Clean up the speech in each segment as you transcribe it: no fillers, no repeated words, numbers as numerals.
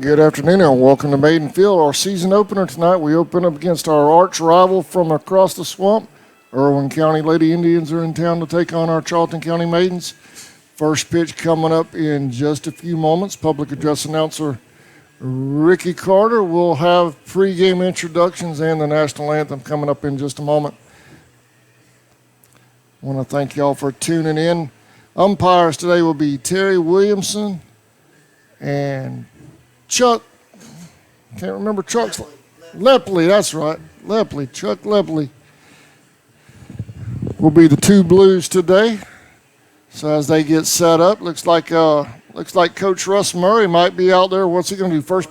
Good afternoon and welcome to Maiden Field, our season opener tonight. We open up against our arch rival from across the swamp. Irwin County Lady Indians are in town to take on our Charlton County Maidens. First pitch coming up in just a few moments. Public address announcer Ricky Carter will have pregame introductions and the national anthem coming up in just a moment. I want to thank y'all for tuning in. Umpires today will be Terry Williamson and Chuck, can't remember Chuck's, Lepley, that's right, Lepley, Chuck Lepley will be the two Blues today. So as they get set up, looks like Coach Russ Murray might be out there. What's he going to do? First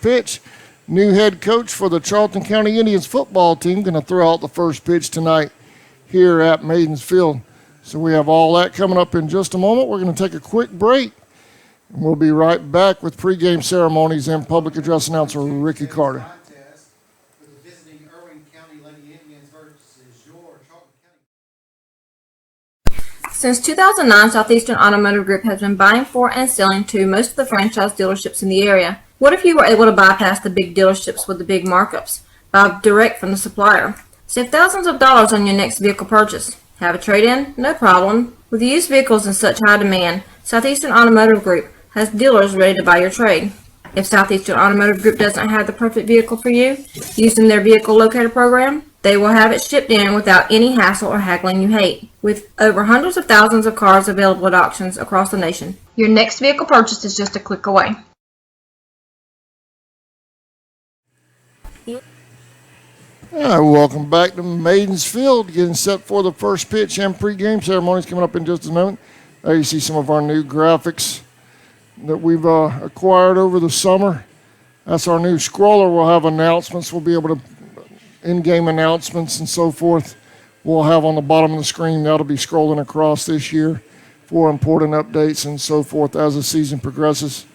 pitch. New head coach for the Charlton County Indians football team going to throw out the first pitch tonight here at Maidens Field. So we have all that coming up in just a moment. We're going to take a quick break. We'll be right back with pregame ceremonies and public address announcer Ricky Carter. Since 2009, Southeastern Automotive Group has been buying for and selling to most of the franchise dealerships in the area. What if you were able to bypass the big dealerships with the big markups? Buy direct from the supplier. Save thousands of dollars on your next vehicle purchase. Have a trade-in? No problem. With used vehicles in such high demand, Southeastern Automotive Group has dealers ready to buy your trade. If Southeastern Automotive Group doesn't have the perfect vehicle for you, using their vehicle locator program, they will have it shipped in without any hassle or haggling you hate. With over hundreds of thousands of cars available at auctions across the nation, your next vehicle purchase is just a click away. Welcome back to Maidens Field, getting set for the first pitch and pregame ceremonies coming up in just a moment. There you see some of our new graphics that we've acquired over the summer. That's our new scroller. We'll have announcements. We'll be able to, in-game announcements and so forth, we'll have on the bottom of the screen. That'll be scrolling across this year for important updates and so forth as the season progresses.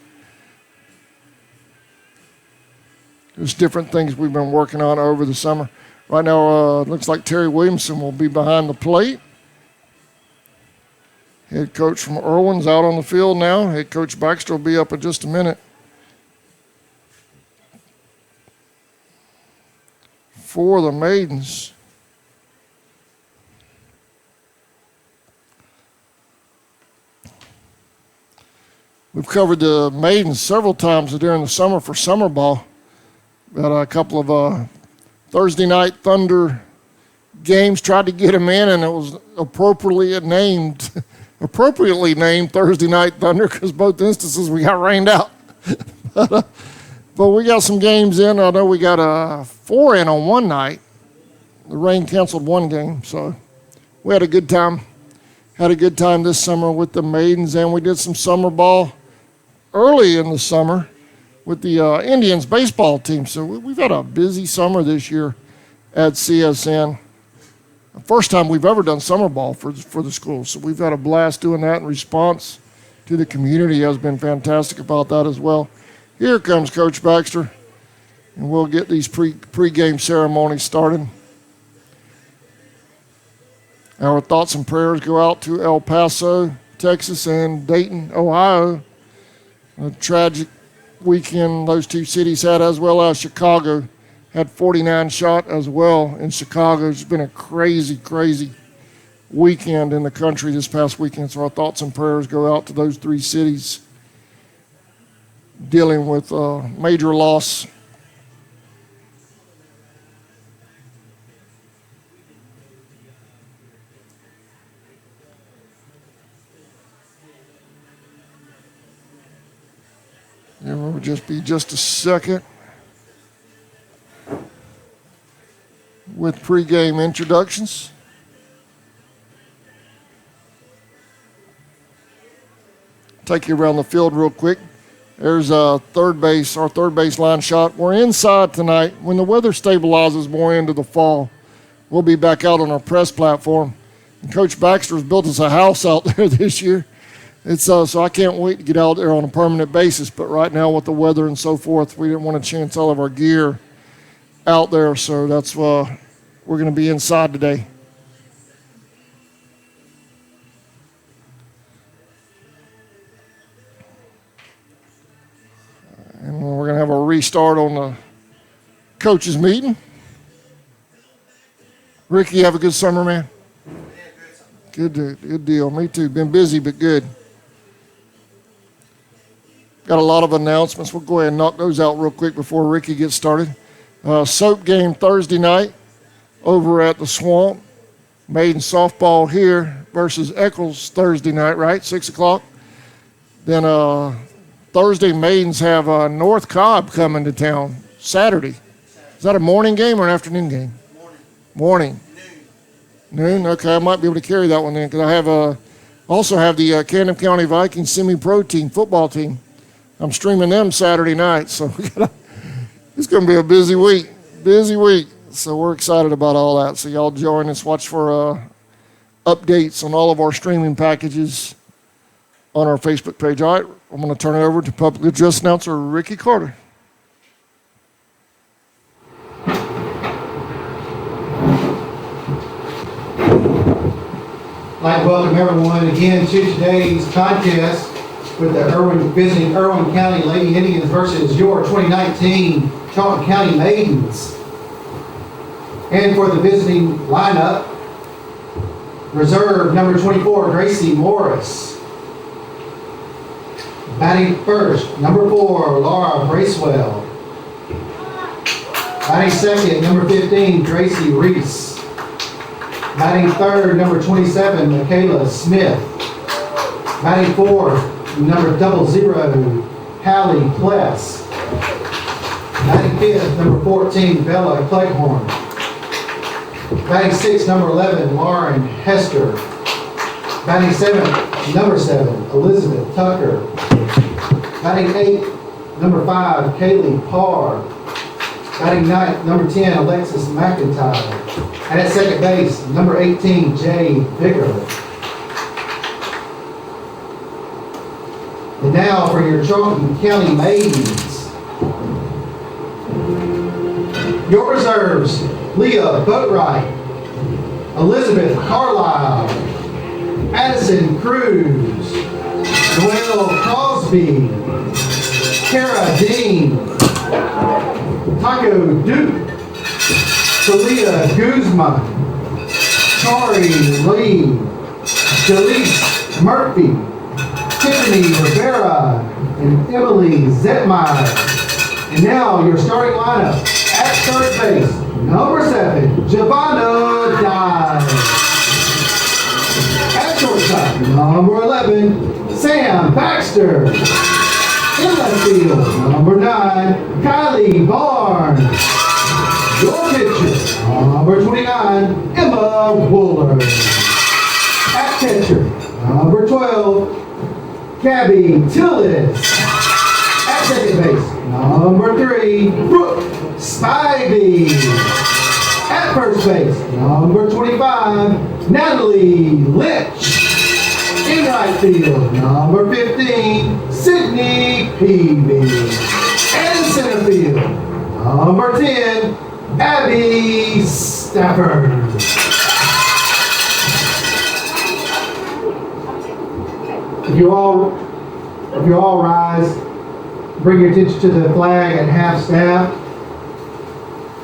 There's different things we've been working on over the summer. Right now, it looks like Terry Williamson will be behind the plate. Head coach from Irwin's out on the field now. Head coach Baxter will be up in just a minute. For the Maidens, we've covered the Maidens several times during the summer for summer ball. Got a couple of Thursday night Thunder games, tried to get them in, and it was appropriately named Thursday Night Thunder because both instances we got rained out. But we got some games in. I know we got 4 in on one night. The rain canceled one game, so we had a good time. Had a good time this summer with the Maidens, and we did some summer ball early in the summer with the Indians baseball team. So we've had a busy summer this year at CSN. The first time we've ever done summer ball for the school. So we've had a blast doing that, and response to the community has been fantastic about that as well. Here comes Coach Baxter, and we'll get these pre-game ceremonies started. Our thoughts and prayers go out to El Paso, Texas, and Dayton, Ohio. A tragic weekend those two cities had, as well as Chicago had 49 shot as well in Chicago. It's been a crazy, crazy weekend in the country this past weekend. So our thoughts and prayers go out to those three cities dealing with major loss. It will just be just a second with pregame introductions. Take you around the field real quick. There's third base, our third base line shot. We're inside tonight. When the weather stabilizes more into the fall, we'll be back out on our press platform. And Coach Baxter's built us a house out there this year. It's so I can't wait to get out there on a permanent basis. But right now with the weather and so forth, we didn't want to chance all of our gear out there. So that's why we're going to be inside today. And we're going to have a restart on the coaches meeting. Ricky, you have a good summer, man? Good deal. Me too. Been busy, but good. Got a lot of announcements. We'll go ahead and knock those out real quick before Ricky gets started. Soap game Thursday night over at the Swamp. Maiden softball here versus Eccles Thursday night, right? 6 o'clock. Then Thursday, Maidens have North Cobb coming to town Saturday. Is that a morning game or an afternoon game? Morning. Noon? Okay, I might be able to carry that one then because I have also have the Charlton County Vikings semi-pro team, football team. I'm streaming them Saturday night, so it's going to be a busy week. So we're excited about all that. So y'all join us. Watch for updates on all of our streaming packages on our Facebook page. All right, I'm going to turn it over to public address announcer Ricky Carter. I'd like to welcome everyone again to today's contest with the visiting Irwin County Lady Indians versus your 2019 Charlton County Maidens. And for the visiting lineup, reserve number 24, Gracie Morris. Batting first, number 4, Laura Bracewell. Batting second, number 15, Tracy Reese. Batting third, number 27, Michaela Smith. Batting fourth, number 00, Hallie Pless. Batting fifth, number 14, Bella Cleghorn. Batting sixth, number 11, Lauren Hester. Batting seventh, number 7, Elizabeth Tucker. Batting eighth, number 5, Kaylee Parr. Batting ninth, number 10, Alexis McIntyre. And at second base, number 18, Jay Bigger. And now for your Charlton County Maidens. Your reserves, Leah Boatwright, Elizabeth Carlisle, Addison Cruz, Noelle Crosby, Kara Dean, Taco Duke, Talia Guzman, Kari Lee, Jalise Murphy, Tiffany Rivera, and Emily Zetmeyer. And now your starting lineup at third base, number 7, Giovanna Dye. At shortstop, number 11, Sam Baxter. In left field, number 9, Kylie Barnes. Your pitcher, number 29, Emma Wooler. At catcher, number 12, Gabby Tillis. At second base, number 3, Brooke Spivey. At first base, number 25, Natalie Lynch. In right field, number 15, Sydney Peavy. And in center field, number 10, Abby Stafford. If you all rise, bring your attention to the flag at half staff,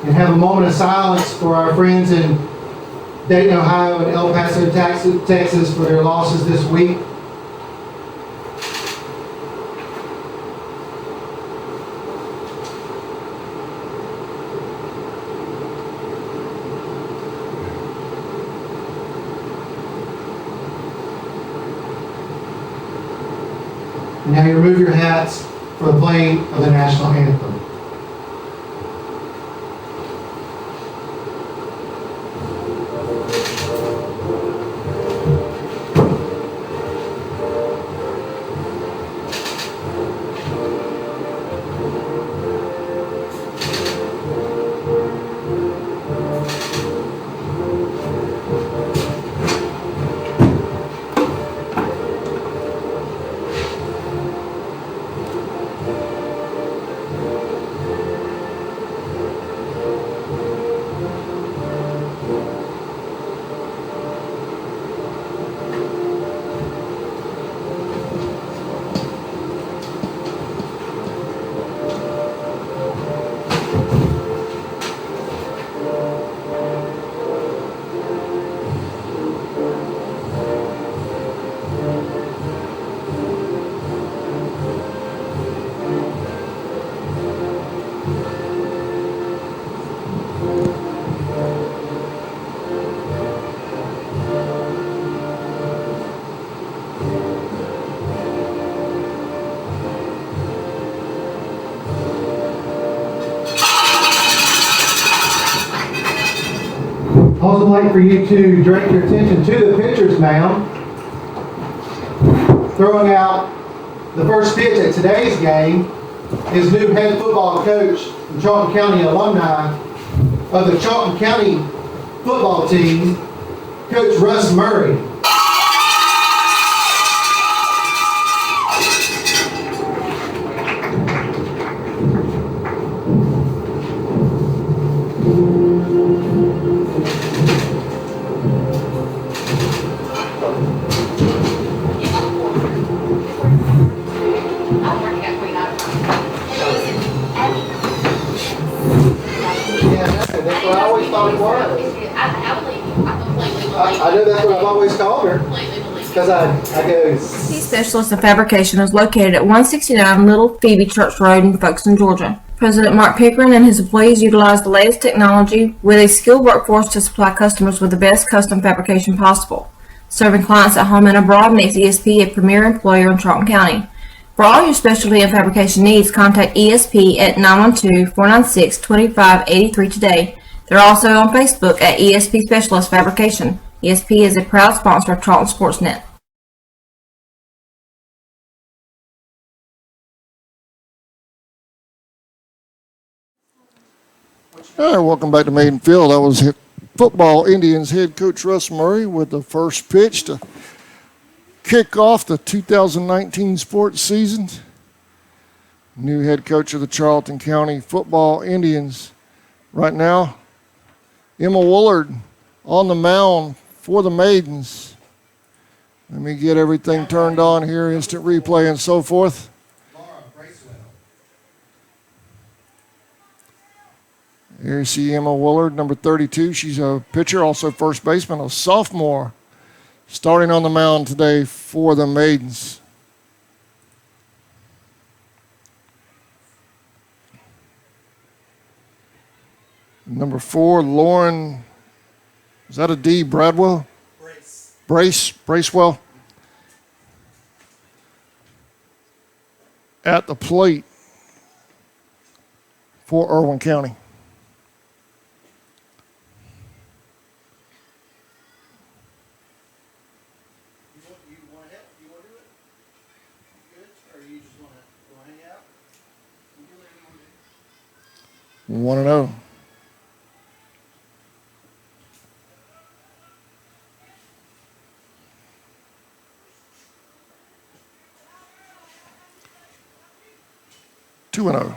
and have a moment of silence for our friends in Dayton, Ohio, and El Paso, Texas, for their losses this week. And now you remove your hats for the playing of the national anthem. Also like for you to direct your attention to the pitcher's mound. Throwing out the first pitch at today's game is new head football coach and Charlton County alumni of the Charlton County football team, Coach Russ Murray. I know that's what I've always called her, because I go. ESP Specialist in Fabrication is located at 169 Little Phoebe Church Road in Folkestone, Georgia. President Mark Pickering and his employees utilize the latest technology with a skilled workforce to supply customers with the best custom fabrication possible. Serving clients at home and abroad makes ESP a premier employer in Charlton County. For all your specialty and fabrication needs, contact ESP at 912-496-2583 today. They're also on Facebook at ESP Specialist Fabrication. ESP is a proud sponsor of Charlton Sportsnet. All right, welcome back to Maiden Field. That was Football Indians head coach Russ Murray with the first pitch to kick off the 2019 sports season. New head coach of the Charlton County Football Indians. Right now, Emma Woolard on the mound for the Maidens. Let me get everything turned on here, instant replay and so forth. Here you see Emma Woolard, number 32. She's a pitcher, also first baseman, a sophomore, starting on the mound today for the Maidens. Number 4, Lauren, is that a D, Bradwell? Bracewell. At the plate for Irwin County. You want to do it? Good? Or you just want to hang out? You do whatever you want to do. 1-0. Two and 0.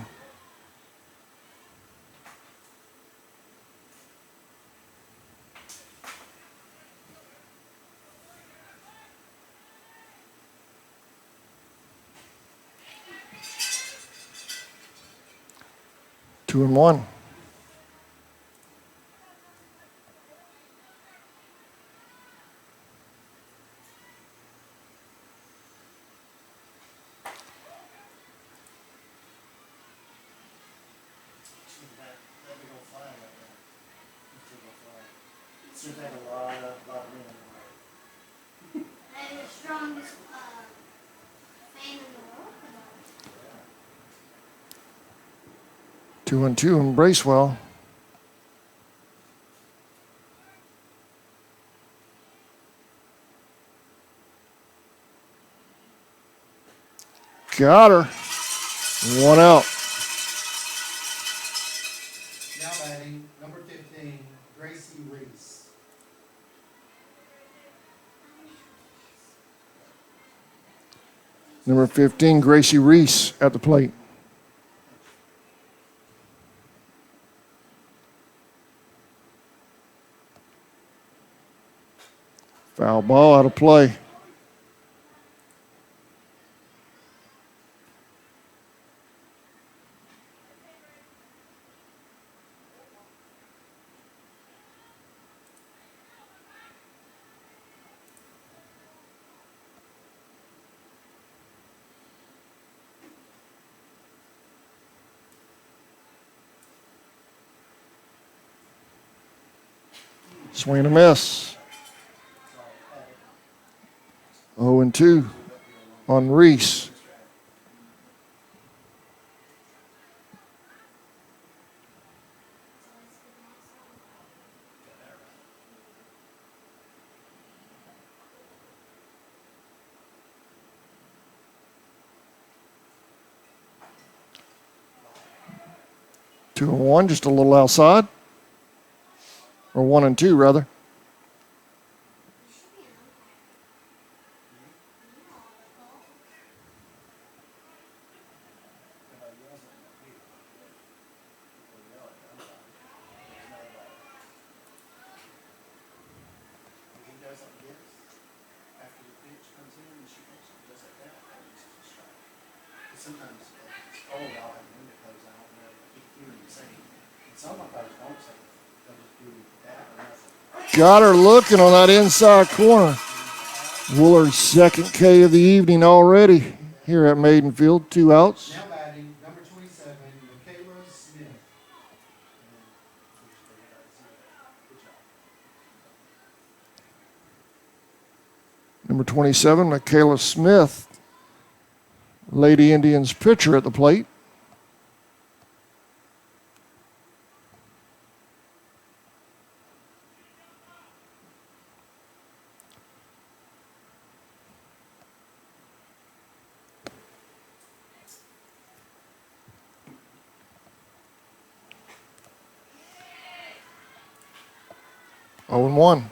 2-1. I'm the strongest fan in the world. 2-2 and Bracewell. Got her. 1 out. Now batting, number 15, Gracie Reese. Number 15, Gracie Reese at the plate. Foul ball out of play. Swing and a miss. 0-2 on Reese. Two and one, just a little outside. Or 1-2, rather. Sometimes it's cold out and wind blows out and they're hearing the same. And some of those don't say it. They'll just do that or nothing. Got her looking on that inside corner. Wooler's second K of the evening already here at Maiden Field. 2 outs. Now batting, number 27, Michaela Smith. Number 27, Michaela Smith. Lady Indians pitcher at the plate. Oh and 1.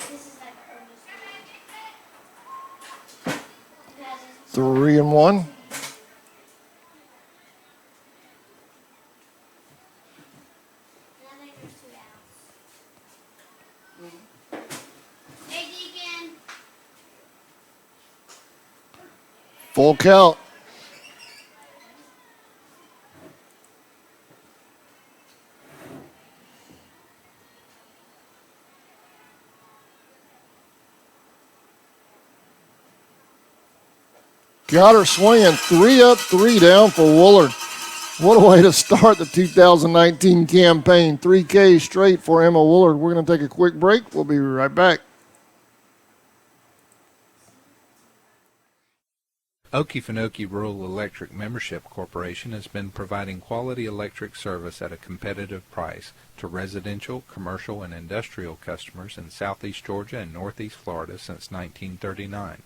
This is like the earliest one. 3 and 1. And I think there's 2 outs. Hey, Deacon. Full count. Got her swinging. 3 up, 3 down for Wooler. What a way to start the 2019 campaign. 3 Ks straight for Emma Woolard. We're going to take a quick break. We'll be right back. Okefenokee Rural Electric Membership Corporation has been providing quality electric service at a competitive price to residential, commercial, and industrial customers in southeast Georgia and northeast Florida since 1939.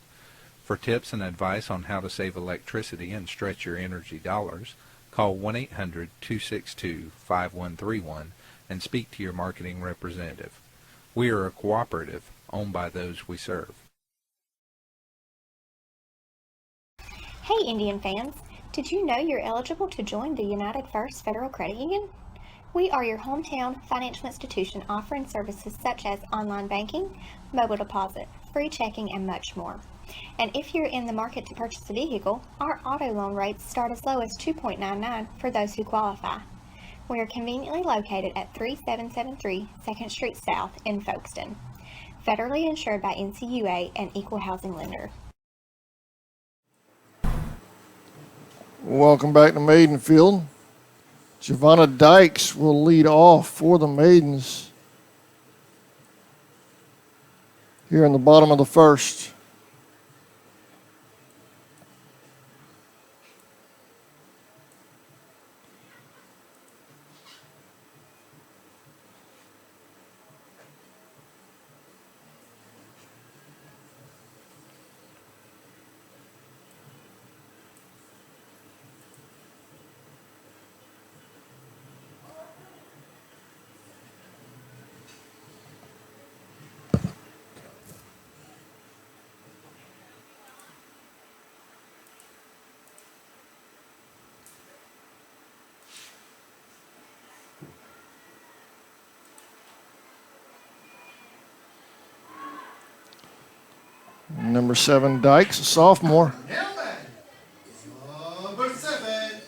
For tips and advice on how to save electricity and stretch your energy dollars, call 1-800-262-5131 and speak to your marketing representative. We are a cooperative owned by those we serve. Hey Indian fans, did you know you're eligible to join the United First Federal Credit Union? We are your hometown financial institution offering services such as online banking, mobile deposit, free checking, and much more. And if you're in the market to purchase a vehicle, our auto loan rates start as low as 2.99 for those who qualify. We are conveniently located at 3773 2nd Street South in Folkestone. Federally insured by NCUA and Equal Housing Lender. Welcome back to Maidenfield. Giovanna Dykes will lead off for the Maidens here in the bottom of the first. Number 7, Dykes, a sophomore. Number 7,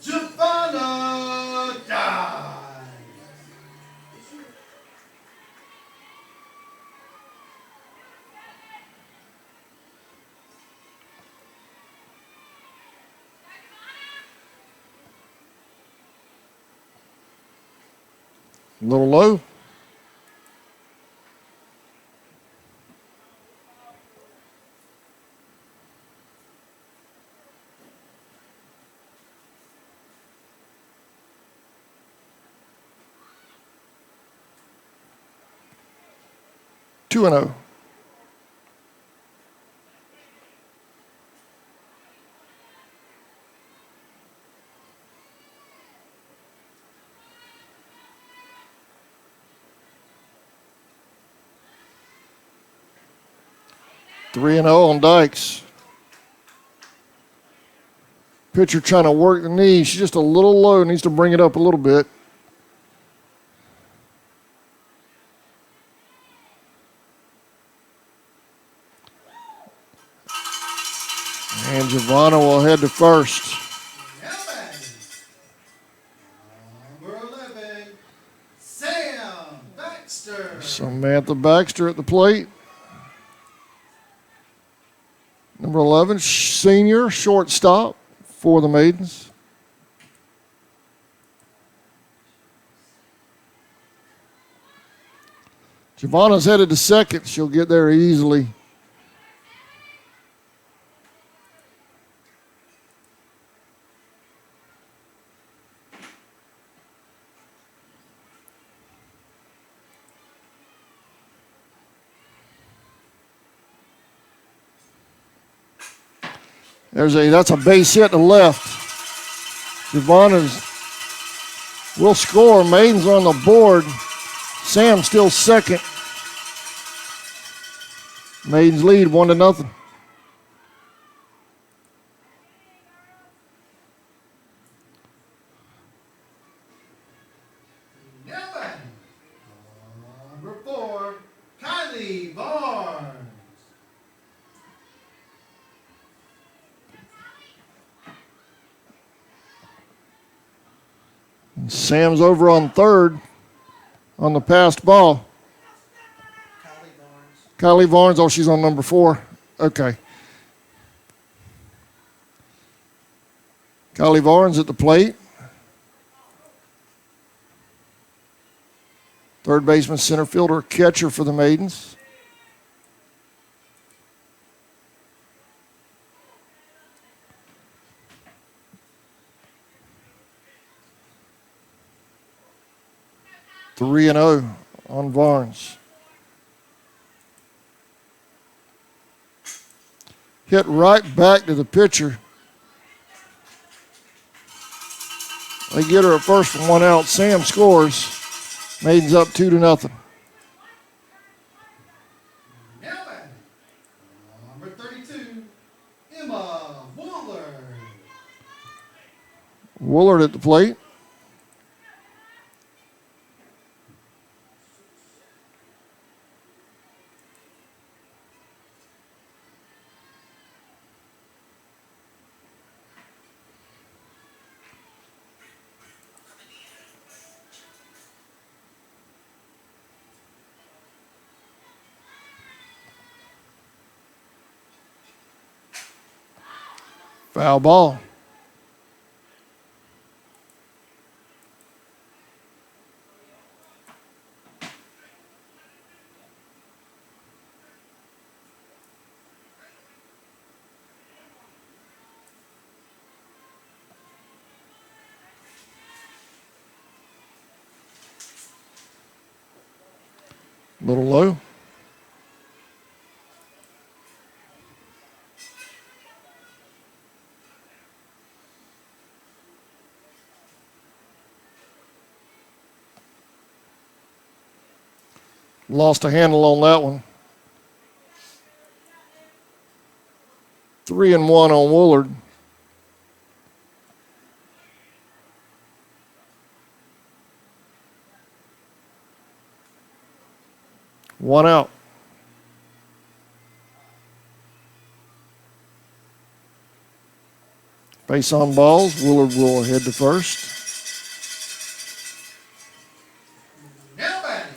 Giovanna Dykes. A little low. Two and 0. Three and 0 on Dykes. Pitcher trying to work the knee. She's just a little low. Needs to bring it up a little bit. And Giovanna will head to first. Number 11, Sam Baxter. Samantha Baxter at the plate. Number 11, senior shortstop for the Maidens. Giovanna's headed to second. She'll get there easily. That's a base hit to left. Giovanna's will score. Maidens on the board. Sam still second. Maidens lead 1-0. Number 4, Kylie Barnes. Sam's over on third on the passed ball. Kylie Barnes, oh, she's on number 4. Okay. Kylie Barnes at the plate. Third baseman, center fielder, catcher for the Maidens. 3-0 on Barnes. Hit right back to the pitcher. They get her at first from 1 out. Sam scores. Maidens up 2-0. Now batting, number 32, Emma Woolard. Woolard at the plate. Foul ball. Little low. Lost a handle on that one. 3-1 on Woolard. One out. Base on balls. Woolard will head to first. Now batting,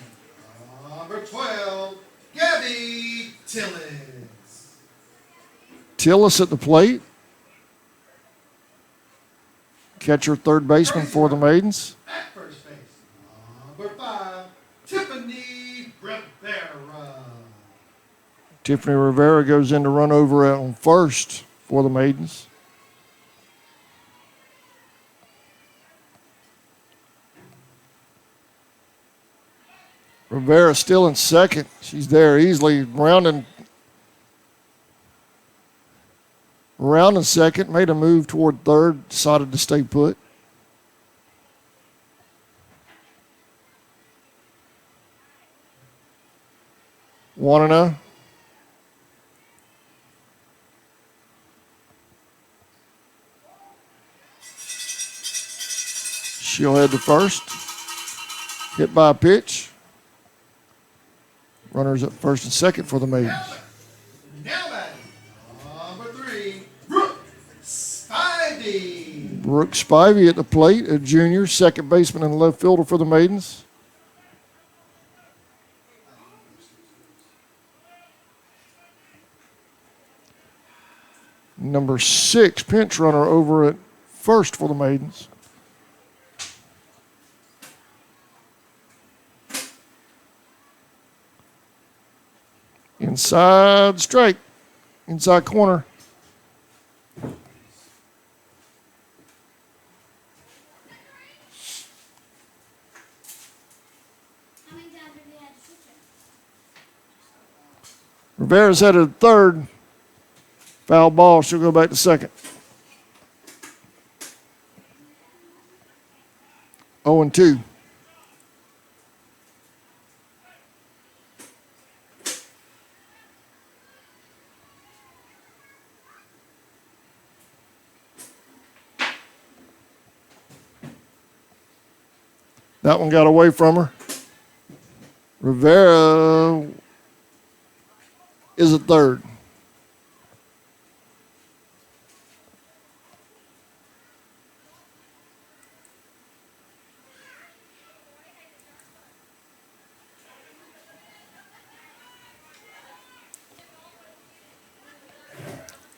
number 12, Gabby Tillis. Tillis at the plate. Catcher, third baseman for the Maidens. At first base, number 5, Tiffany Rivera. Tiffany Rivera goes in to run over on first for the Maidens. Rivera still in second. She's there easily. Rounding second, made a move toward third, decided to stay put. 1-0. She'll head to first. Hit by a pitch. Runners at first and second for the Maidens. Now batting, number 3, Brooke Spivey. Brooke Spivey at the plate, a junior, second baseman and left fielder for the Maidens. Number 6, pinch runner over at first for the Maidens. Inside straight, inside corner. How many times have you had to switch it? Rivera's headed to third. Foul ball, she'll go back to second. 0-2. That one got away from her. Rivera is at third.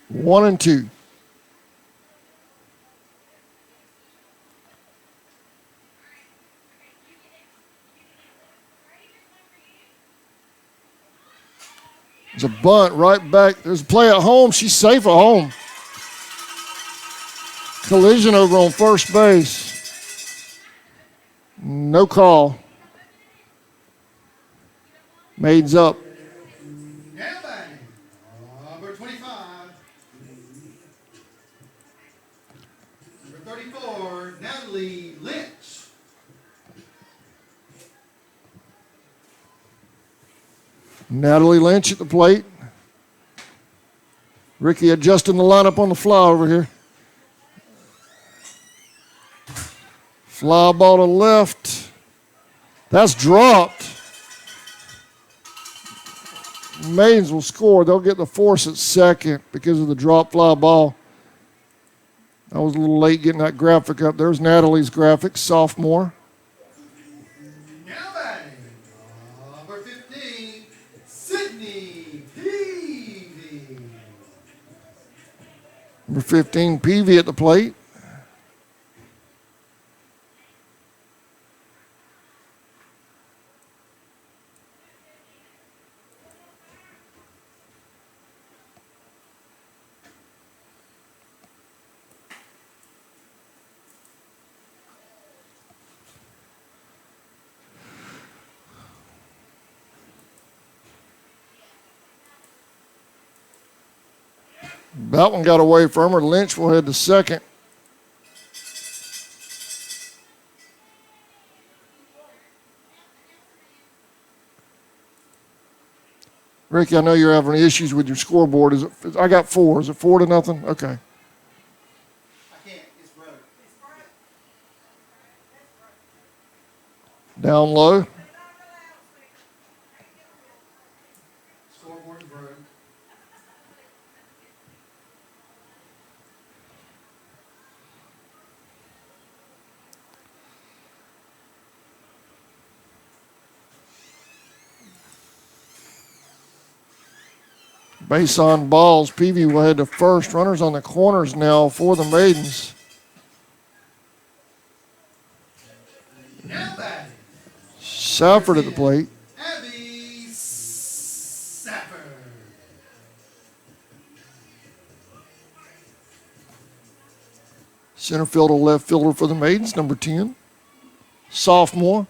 One and two. There's a bunt right back. There's a play at home. She's safe at home. Collision over on first base. No call. Maidens up. Now batting, number 25. Number 34, Natalie Lynch. Natalie Lynch at the plate. Ricky adjusting the lineup on the fly over here. Fly ball to left. That's dropped. Maidens will score. They'll get the force at second because of the drop fly ball. I was a little late getting that graphic up. There's Natalie's graphic, sophomore. Now batting, number 15, Sydney Peavy. Number 15, Peavy at the plate. That one got away from her. Lynch will head to second. Ricky, I know you're having issues with your scoreboard. I got 4. Is it 4-0? Okay. I can't, it's broke. Down low. Scoreboard's broke. Base on balls. Peavy will head to first. Runners on the corners now for the Maidens. Now batting, Safford at the plate. Abby Safford. Center fielder, left fielder for the Maidens, number 10. Sophomore.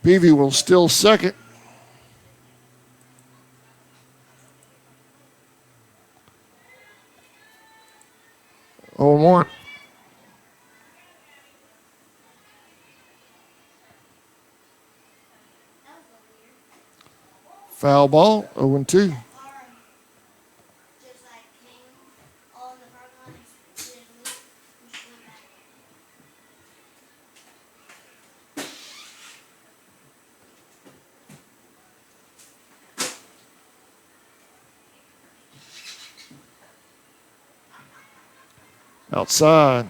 Peavy will still second. Oh, 1. Foul ball, 0-2. Just like came all in the front line and did a loop and just went back. Outside.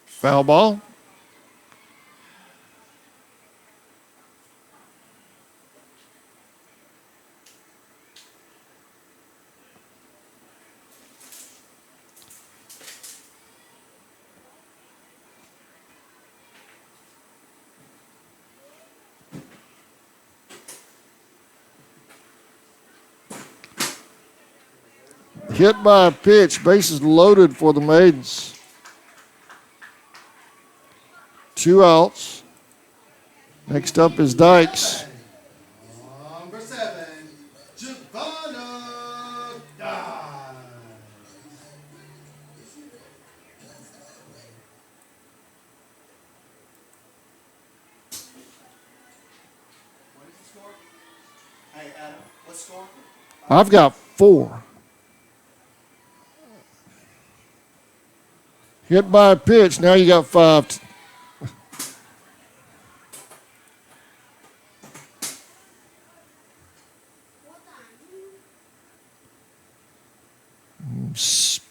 Foul ball. Hit by a pitch. Bases loaded for the Maidens. 2 outs. Next up is Dykes. Number 7, Giovanna Dye. What is the score? Hey, Adam, what's the score? I've got 4. Hit by a pitch. Now you got 5.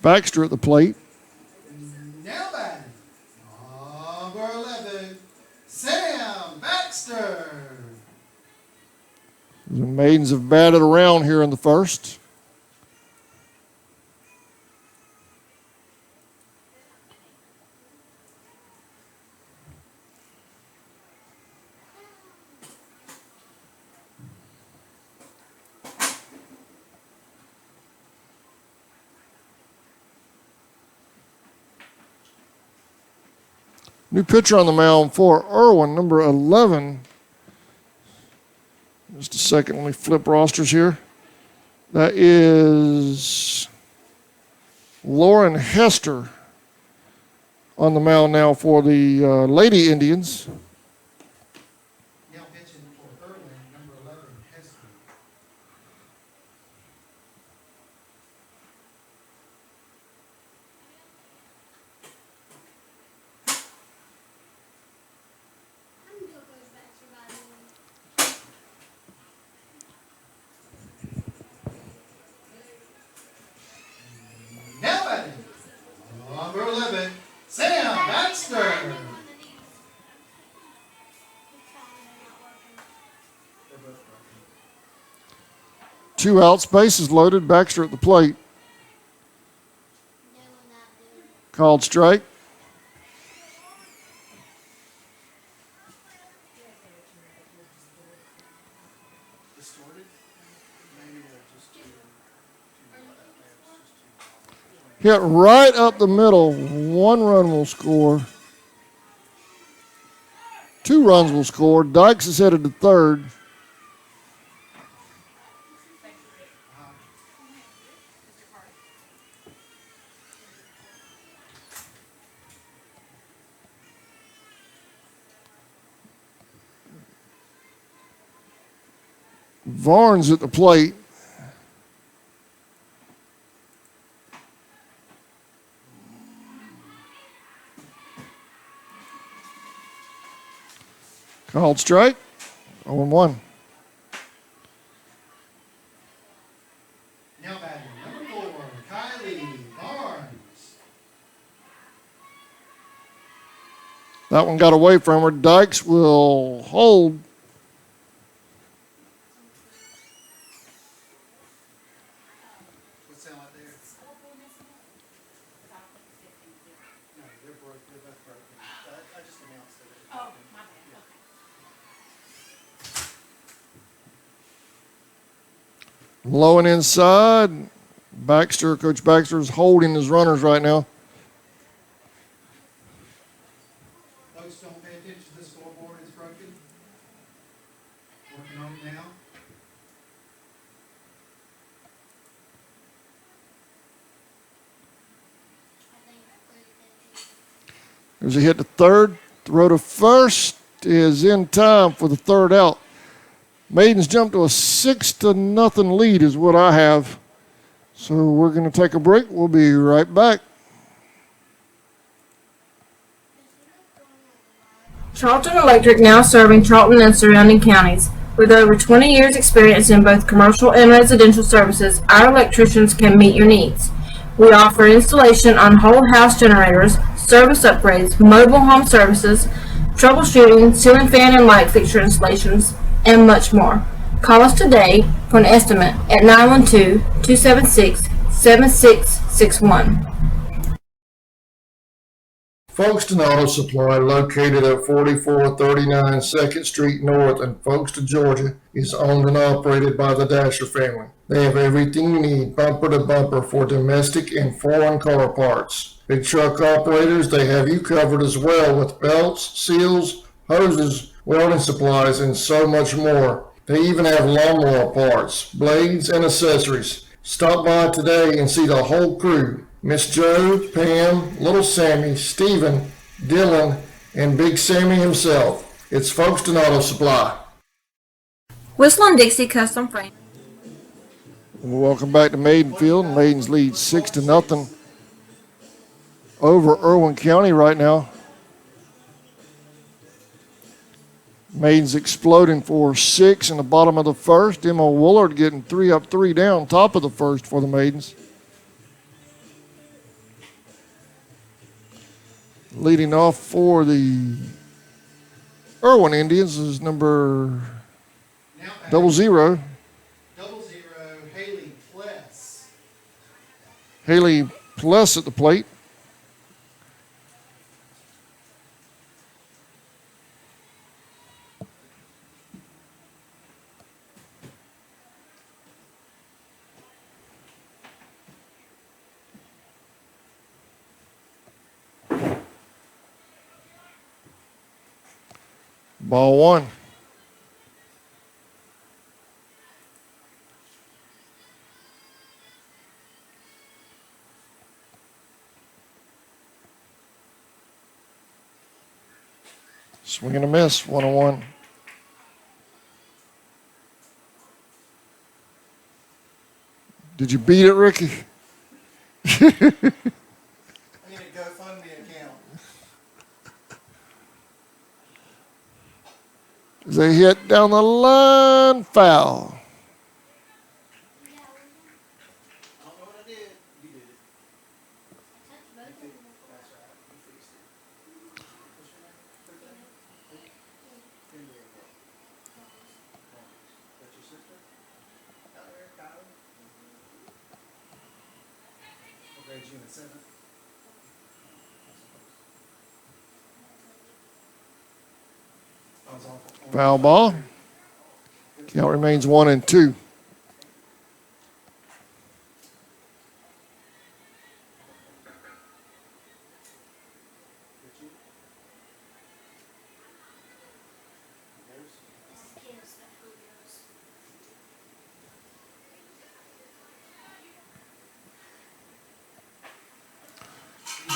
Baxter at the plate. Now batting, number 11, Sam Baxter. The Maidens have batted around here in the first. New pitcher on the mound for Irwin, number 11. Just a second, let me flip rosters here. That is Lauren Hester on the mound now for the Lady Indians. Now pitching for Irwin, number 11, Hester. I'm gonna go back to riding. Now batting, number 11, Sam Baxter. Two outs, bases loaded. Baxter at the plate. Called strike. Hit right up the middle. 1 run will score. 2 runs will score. Dykes is headed to third. Varnes at the plate. Called strike. 0-1. Now batting, number 4, Kylie Barnes. That one got away from her. Dykes will hold. What's that out there? No, they're broken. They're both broken. I just announced it. Oh, my bad. Low and inside. Baxter, Coach Baxter is holding his runners right now. Folks, don't pay attention to the scoreboard. It's broken. Working on it now. There's a hit to third. Throw to first is in time for the third out. Maidens jump to a 6-0 lead is what I have. So we're going to take a break. We'll be right back. Charlton Electric now serving Charlton and surrounding counties. With over 20 years experience in both commercial and residential services, our electricians can meet your needs. We offer installation on whole house generators, service upgrades, mobile home services, troubleshooting, ceiling fan and light fixture installations, and much more. Call us today for an estimate at 912-276-7661. Folkestone Auto Supply, located at 4439 2nd Street North in Folkestone, Georgia, is owned and operated by the Dasher family. They have everything you need, bumper to bumper, for domestic and foreign car parts. Big truck operators, they have you covered as well with belts, seals, hoses, welding supplies, and so much more. They even have lawnmower parts, blades, and accessories. Stop by today and see the whole crew. Miss Jo, Pam, Little Sammy, Stephen, Dylan, and Big Sammy himself. It's Folkestone Auto Supply. Whistle and Dixie Custom Frame. Welcome back to Maidenfield. Maidens lead 6-0 over Irwin County right now. Maidens exploding for 6 in the bottom of the first. Emma Woolard getting 3 up, 3 down, top of the first for the Maidens. Leading off for the Irwin Indians is number 00. Haley Pless. Haley Pless at the plate. Ball one. Swing and a miss, 1-1. Did you beat it, Ricky? I need a GoFundMe account. As they hit down the line, foul. I don't know what I did. You did it. That's right. You fixed it. What's your name? That's your sister? Kylie? What grade you in, 7th? I was awful. Foul ball. Count remains 1-2.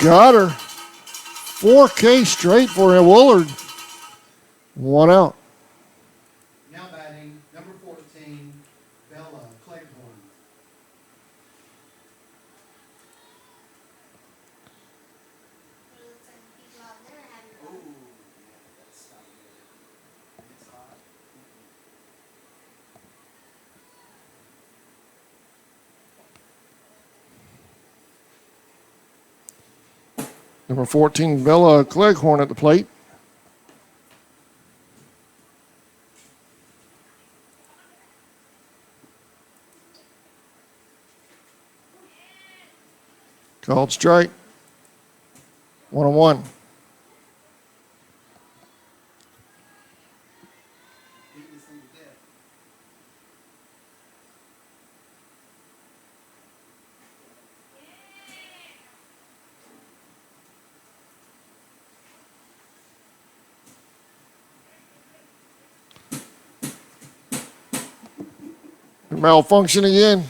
Got her. 4K straight for a Woolard. 1 out. Now batting, number 14, Bella Cleghorn. It looks like the people out there having Oh, fun. yeah, that's not good. It's hot. Number 14, Bella Cleghorn at the plate. Called strike. 1-1. Beat this thing to death. Malfunction again.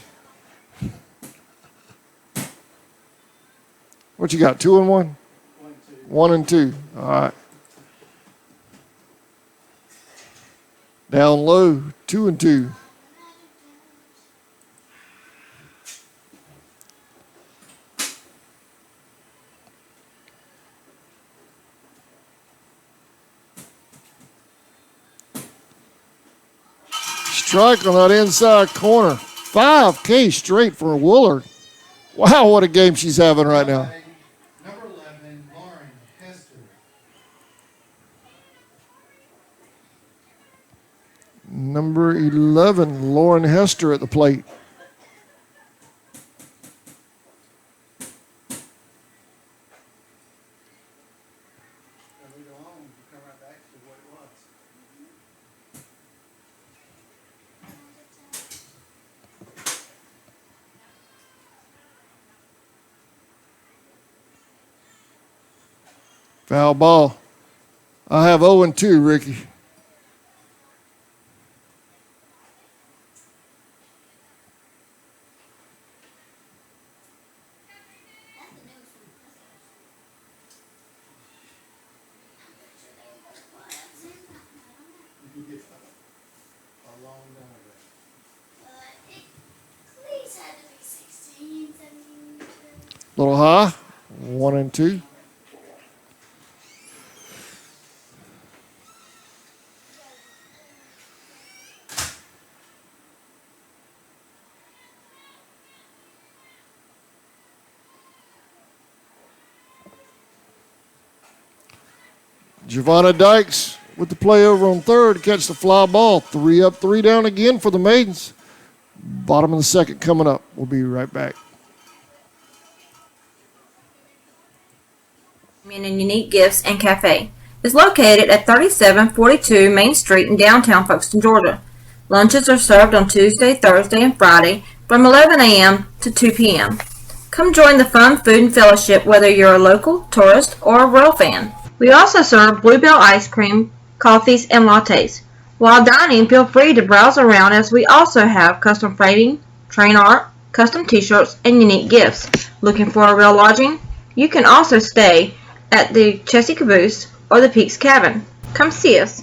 What you got? 2-1? 1-2. All right. Down low. 2-2. Strike on that inside corner. 5K straight for Woolard. Wow, what a game she's having right now. Number 11, Lauren Hester. Number 11, Lauren Hester at the plate. Leave it alone, you come right back to what it was. Foul ball. I have 0-2, Ricky. That's the newest one. I'm pretty sure they were I've seen that one. I don't know. A long time ago. It at least had to be 16, 17. Little high. 1-2. Giovanna Dykes with the play over on third to catch the fly ball. 3 up, 3 down again for the Maidens. Bottom of the second coming up. We'll be right back. And Unique Gifts and Cafe is located at 3742 Main Street in downtown Folkestone, Georgia. Lunches are served on Tuesday, Thursday, and Friday from 11 a.m. to 2 p.m. Come join the fun food and fellowship whether you're a local, tourist, or a Royal fan. We also serve Bluebell ice cream, coffees, and lattes. While dining, feel free to browse around as we also have custom framing, train art, custom t-shirts, and unique gifts. Looking for a real lodging? You can also stay at the Chessy Caboose or the Peaks Cabin. Come see us.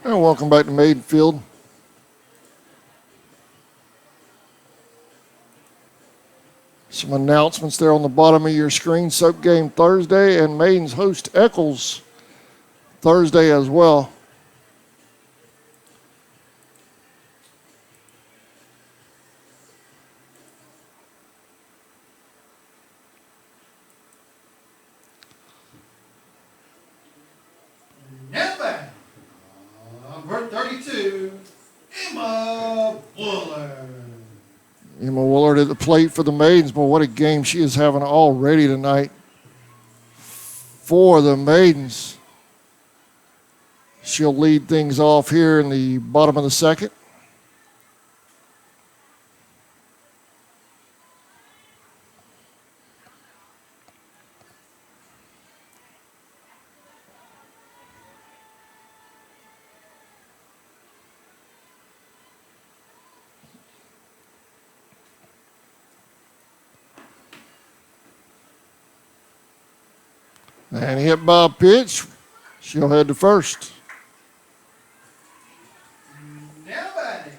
And welcome back to Maiden Field. Some announcements there on the bottom of your screen. Soap game Thursday, and Maidens host Eccles Thursday as well. Now back, number 32, Emma Buller. Emma Willard at the plate for the Maidens. But what a game she is having already tonight for the Maidens. She'll lead things off here in the bottom of the second. And hit by a pitch. She'll head to first. Now batting,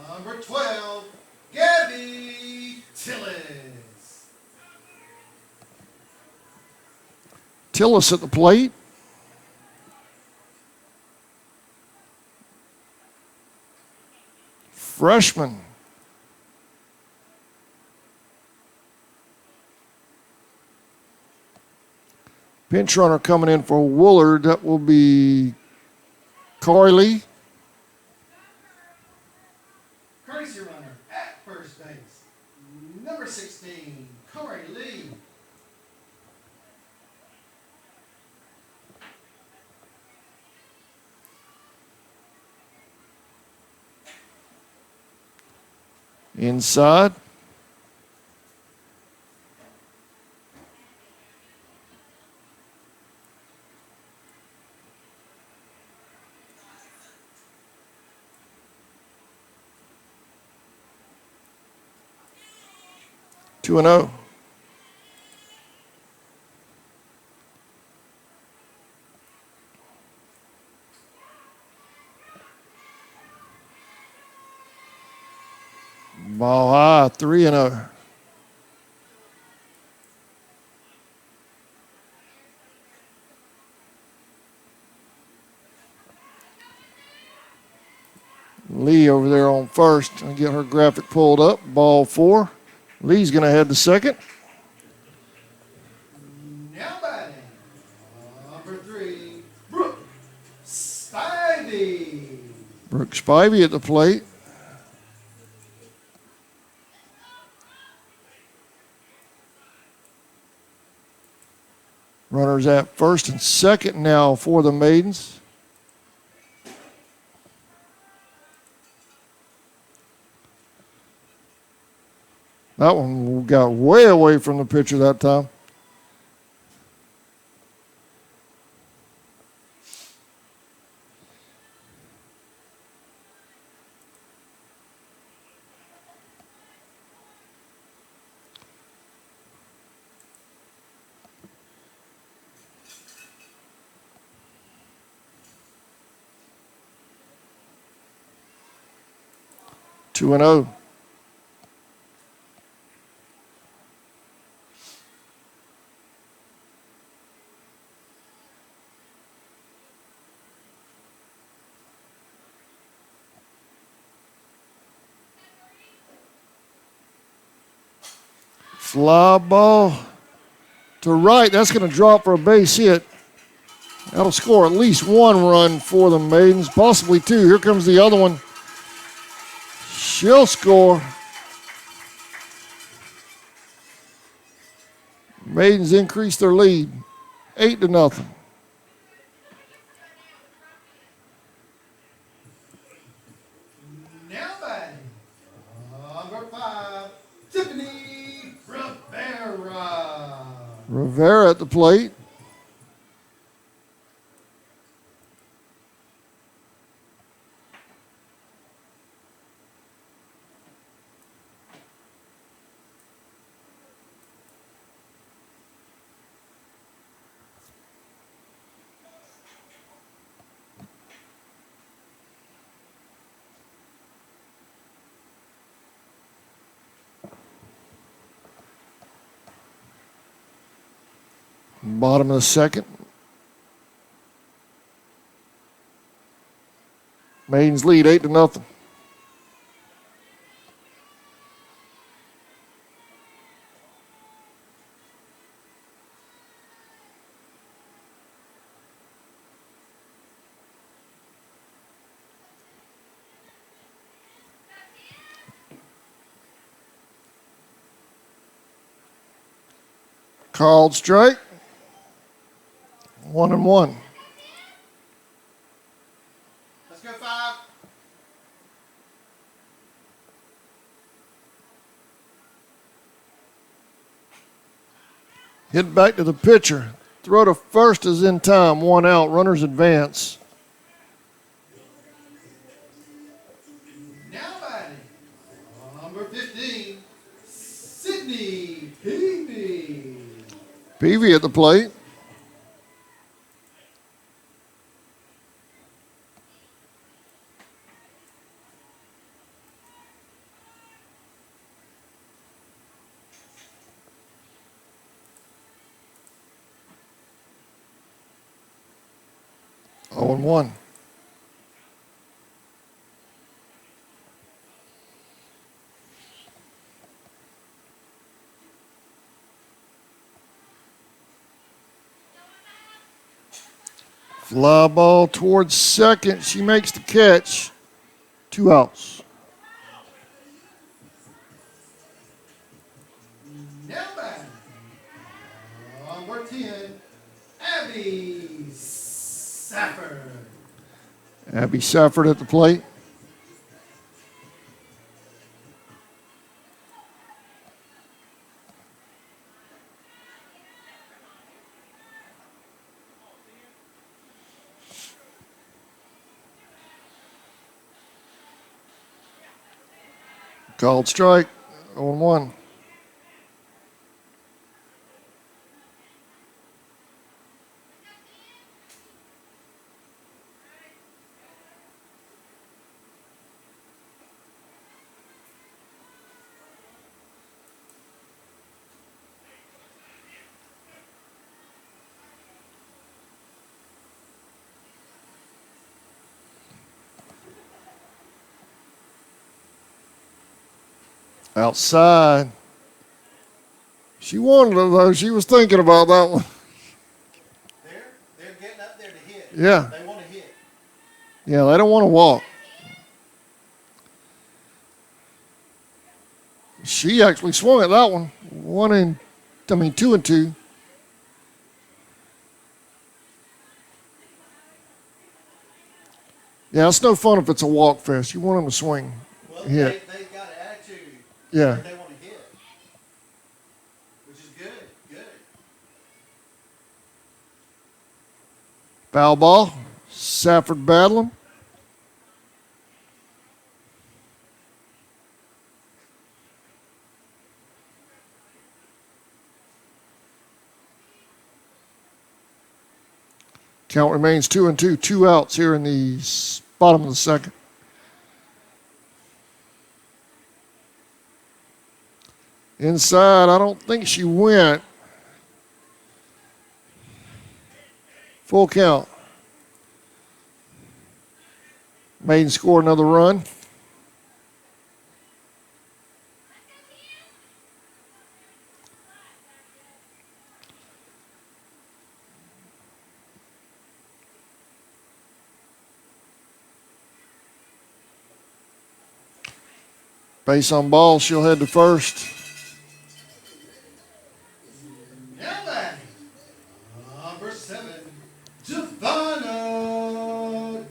number 12, Gabby Tillis. Tillis at the plate. Freshman. Pinch runner coming in for Woolard. That will be Corey Lee. Courtesy runner at first base, number 16, Corey Lee. Inside. Two and 0. Ball high, 3 and 0. Lee over there on first. I'll get her graphic pulled up. Ball 4. Lee's going to head to second. Now batting, number 3, Brooke Spivey. Brooke Spivey at the plate. Runners at first and second now for the Maidens. That one got way away from the pitcher that time. Two and 0. Fly ball to right. That's going to drop for a base hit. That'll score at least one run for the Maidens, possibly two. Here comes the other one. She'll score. Maidens increase their lead, 8-0. Now batting, number 5, Tiffany Rivera. Rivera at the plate. Bottom of the second. Maidens lead 8-0. Called strike. 1-1. Let's go 5. Hit back to the pitcher. Throw to first is in time. 1 out. Runners advance. Now batting, number 15, Sydney Peavy. Peavy at the plate. Oh, and 1. Fly ball towards second. She makes the catch. 2 outs. Now batting, number 10, Abby Safford. Abby Safford at the plate. Called strike. 0-1. Outside. She wanted it, though. She was thinking about that one. They're getting up there to hit. Yeah. They want to hit. Yeah, they don't want to walk. She actually swung at that one. 2 and 2. Yeah, it's no fun if it's a walk fest. You want them to swing. Well, Hit. they got an attitude. Yeah. They want to hit, which is good. Good. Foul ball. Safford battling. Count remains 2 and 2. 2 outs here in the bottom of the second. Inside, I don't think she went. Full count. Maiden score another run. Base on ball, she'll head to first. Now batting, number 7, Giovanna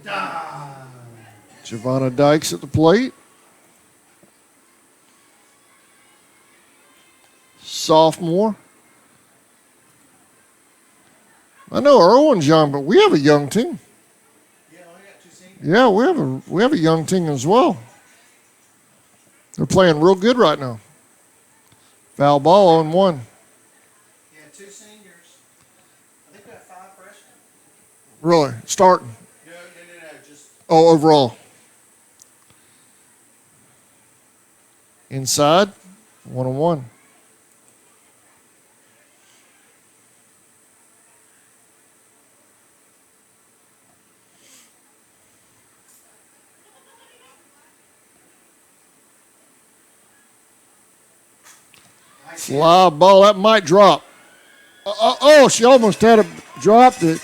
Dye. Giovanna Dykes at the plate. Sophomore. I know Irwin's young, but we have a young team. Yeah, I got 2 seniors. Yeah, we have a young team as well. They're playing real good right now. Foul ball on 1. Yeah, 2 seniors. I think we have 5 freshmen. Really? Starting. No, just. Oh, overall. Inside. 1-1. Fly ball, that might drop. Oh, she almost had it, dropped it.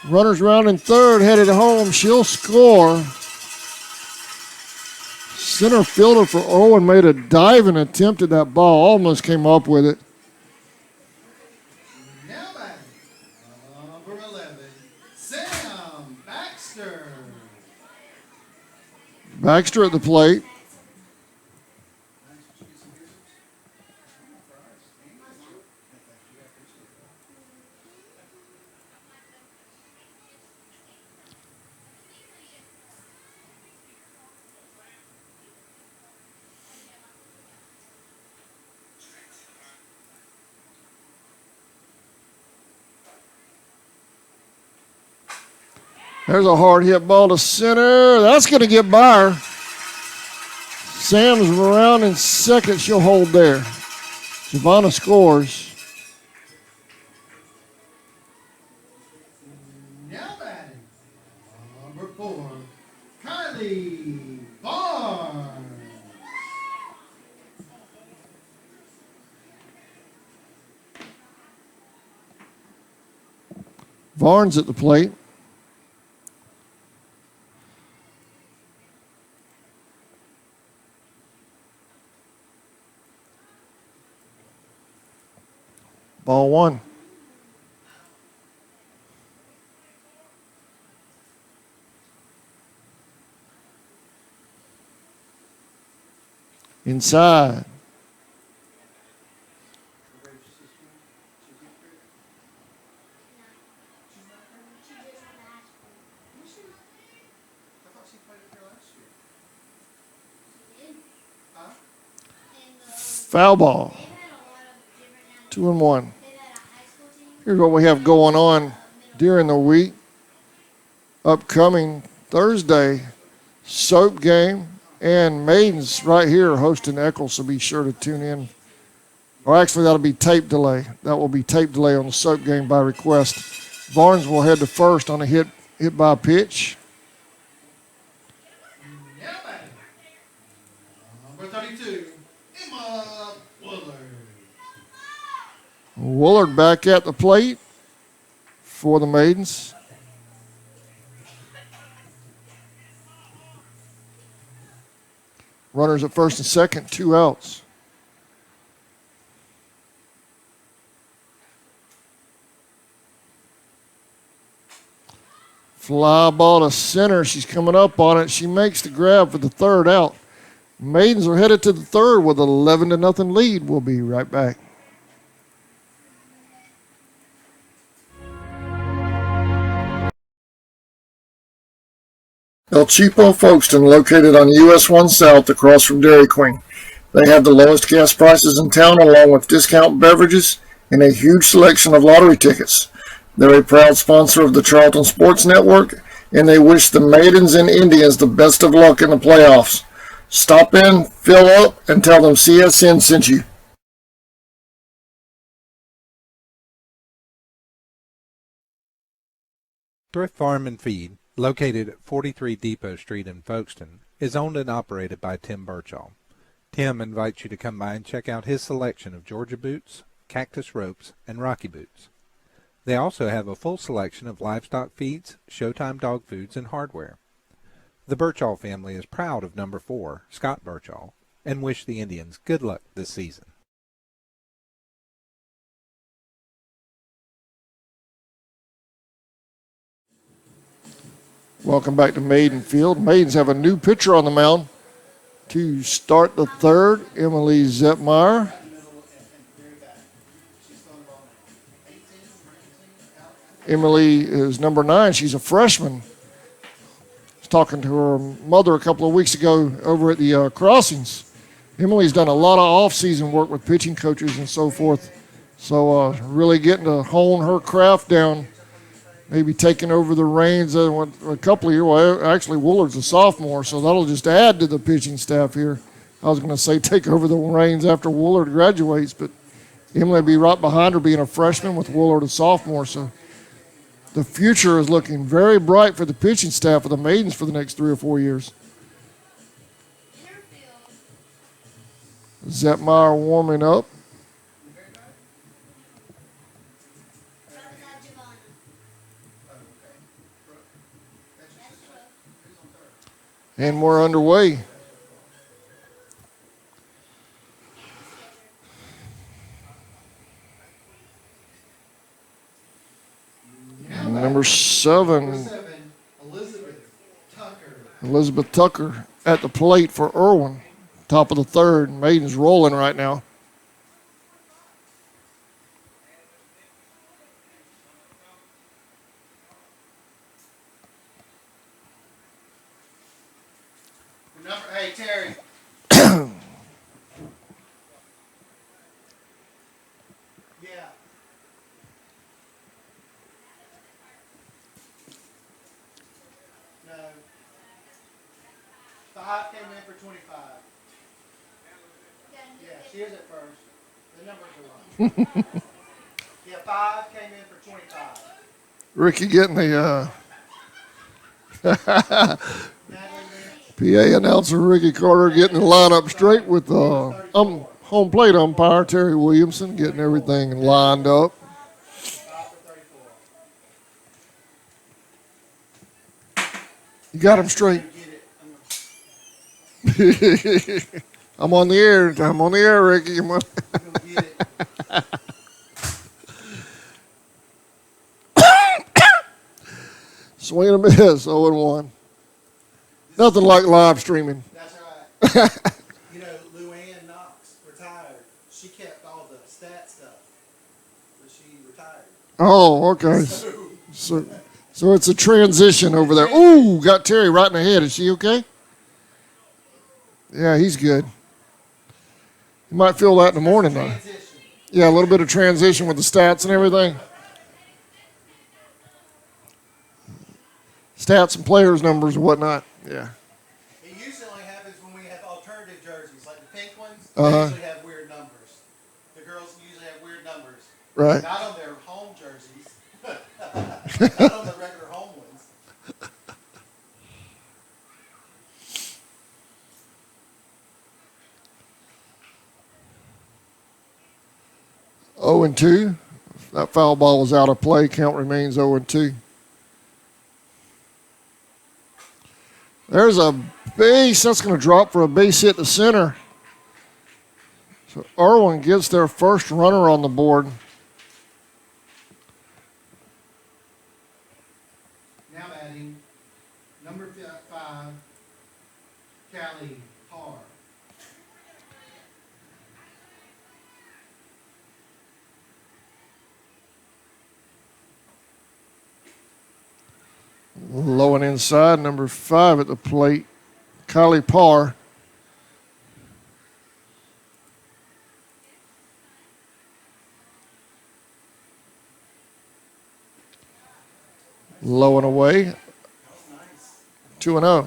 Runners around in third, headed home. She'll score. Center fielder for Irwin made a diving attempt at that ball, almost came up with it. Now batting, number 11, Sam Baxter. Baxter at the plate. There's a hard hit ball to center. That's going to get by her. Sam's around in second. She'll hold there. Giovanna scores. Now batting, number 4, Kylie Barnes. Barnes at the plate. Ball 1. Inside. Foul ball. 2-1. Here's what we have going on during the week. Upcoming Thursday, soap game, and Maidens right here hosting Eccles, so be sure to tune in. Or actually, that'll be tape delay. That will be tape delay on the soap game by request. Barnes will head to first on a hit by pitch. Now batting, number 32, Emma Woodard. Woolard back at the plate for the Maidens. Runners at first and second, 2 outs. Fly ball to center. She's coming up on it. She makes the grab for the 3rd out. Maidens are headed to the 3rd with an 11-0 lead. We'll be right back. El Cheapo Folkestone, located on US 1 South across from Dairy Queen. They have the lowest gas prices in town, along with discount beverages and a huge selection of lottery tickets. They're a proud sponsor of the Charlton Sports Network, and they wish the Maidens and Indians the best of luck in the playoffs. Stop in, fill up, and tell them CSN sent you. Thrift Farm and Feed, located at 43 Depot Street in Folkestone, is owned and operated by Tim Birchall. Tim invites you to come by and check out his selection of Georgia boots, cactus ropes, and Rocky boots. They also have a full selection of livestock feeds, Showtime dog foods, and hardware. The Birchall family is proud of number 4, Scott Birchall, and wish the Indians good luck this season. Welcome back to Maiden Field. Maidens have a new pitcher on the mound to start the third, Emily Zetmeyer. Emily is number 9. She's a freshman. I was talking to her mother a couple of weeks ago over at the crossings. Emily's done a lot of off-season work with pitching coaches and so forth. So really getting to hone her craft down, maybe taking over the reins a couple of years. Well, actually, Woolard's a sophomore, so that'll just add to the pitching staff here. I was going to say take over the reins after Woolard graduates, but Emily will be right behind her being a freshman with Woolard a sophomore. So the future is looking very bright for the pitching staff of the Maidens for the next 3 or 4 years. Zetmeyer warming up. And we're underway. Number 7, Elizabeth Tucker at the plate for Irwin. Top of the third. Maiden's rolling right now. Hey, Terry. Yeah. No. 5 came in for 25. Yeah, she is at first. The numbers are wrong. Yeah, 5 came in for 25. Ricky getting the Natalie PA announcer Ricky Carter getting the lineup straight with home plate umpire Terry Williamson getting everything lined up. 5 for 34. You got him straight. Get it. I'm on the air. I'm on the air, Ricky. I'm on. I'm gonna get it. Swing and a miss, 0-1. Nothing like live streaming. That's right. You know, Luann Knox retired. She kept all the stat stuff, but she retired. Oh, okay. So it's a transition over there. Ooh, got Terry right in the head. Is she okay? Yeah, he's good. You might feel that in the morning, though. Transition. Yeah, a little bit of transition with the stats and everything. Stats and players' numbers and whatnot. Yeah. It usually only happens when we have alternative jerseys, like the pink ones. Uh-huh. They usually have weird numbers. The girls usually have weird numbers. Right. Not on their home jerseys. Not on the regular home ones. Oh and 2. That foul ball was out of play. Count remains 0-2. There's a base. That's going to drop for a base hit to center. So Irwin gets their first runner on the board. Now batting, number 5, Callie Parr. Low and inside, number 5 at the plate, Kylie Parr. Low and away, 2-0.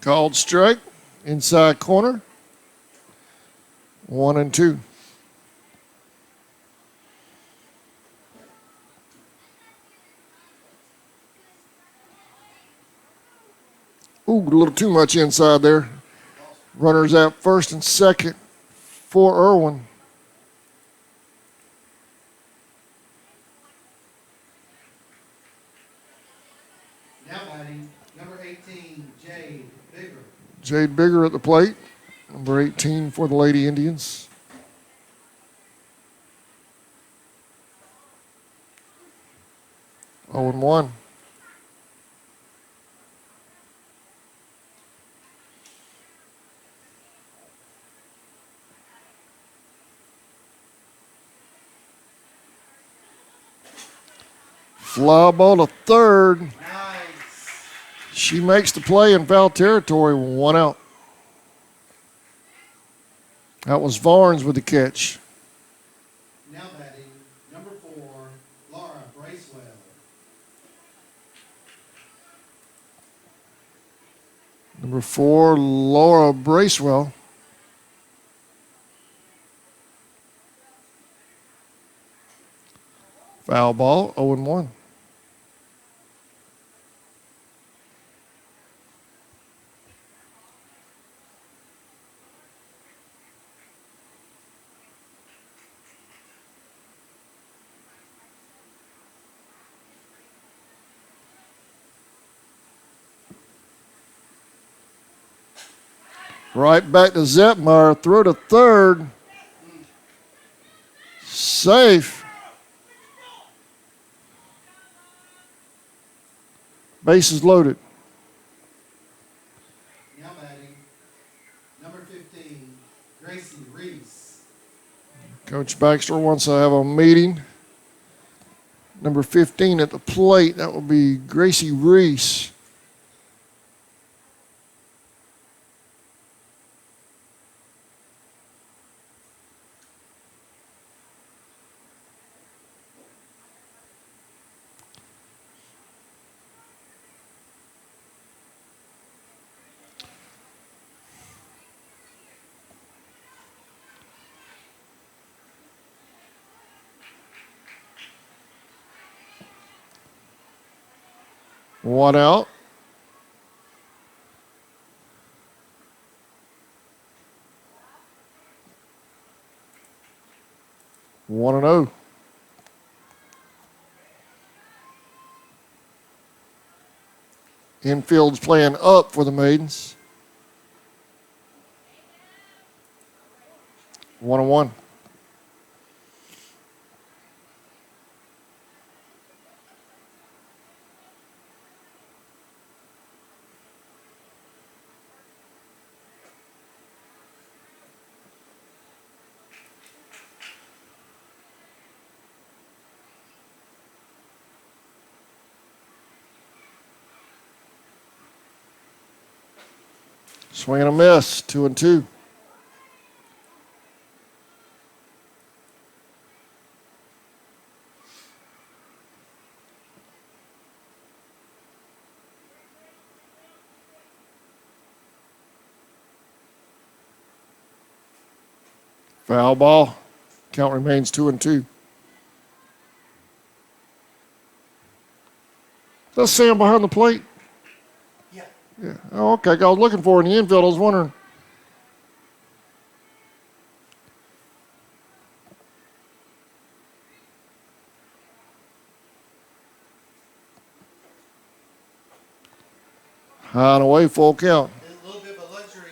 Called strike, inside corner, 1-2. Ooh, a little too much inside there. Runners at first and second for Irwin. batting, number 18, Jade Bigger. Jade Bigger at the plate, number 18 for the Lady Indians. Oh and 1. Fly ball to third. Nice. She makes the play in foul territory, 1 out. That was Varnes with the catch. Now batting, number 4, Laura Bracewell. Number 4, Laura Bracewell. Foul ball, 0 and 1. Right back to Zetmeyer. Throw to third. Safe. Bases loaded. Now batting, number 15, Gracie Reese. Coach Baxter wants to have a meeting. Number 15 at the plate. That will be Gracie Reese. One out. One and 0. Infield's playing up for the Maidens. 1 and 1. Swing and a miss, 2 and 2. Foul ball. Count remains 2 and 2. That's Sam behind the plate. Yeah. Yeah. Oh, okay. I was looking for it in the infield. I was wondering. High and away, full count. It's a little bit of a luxury,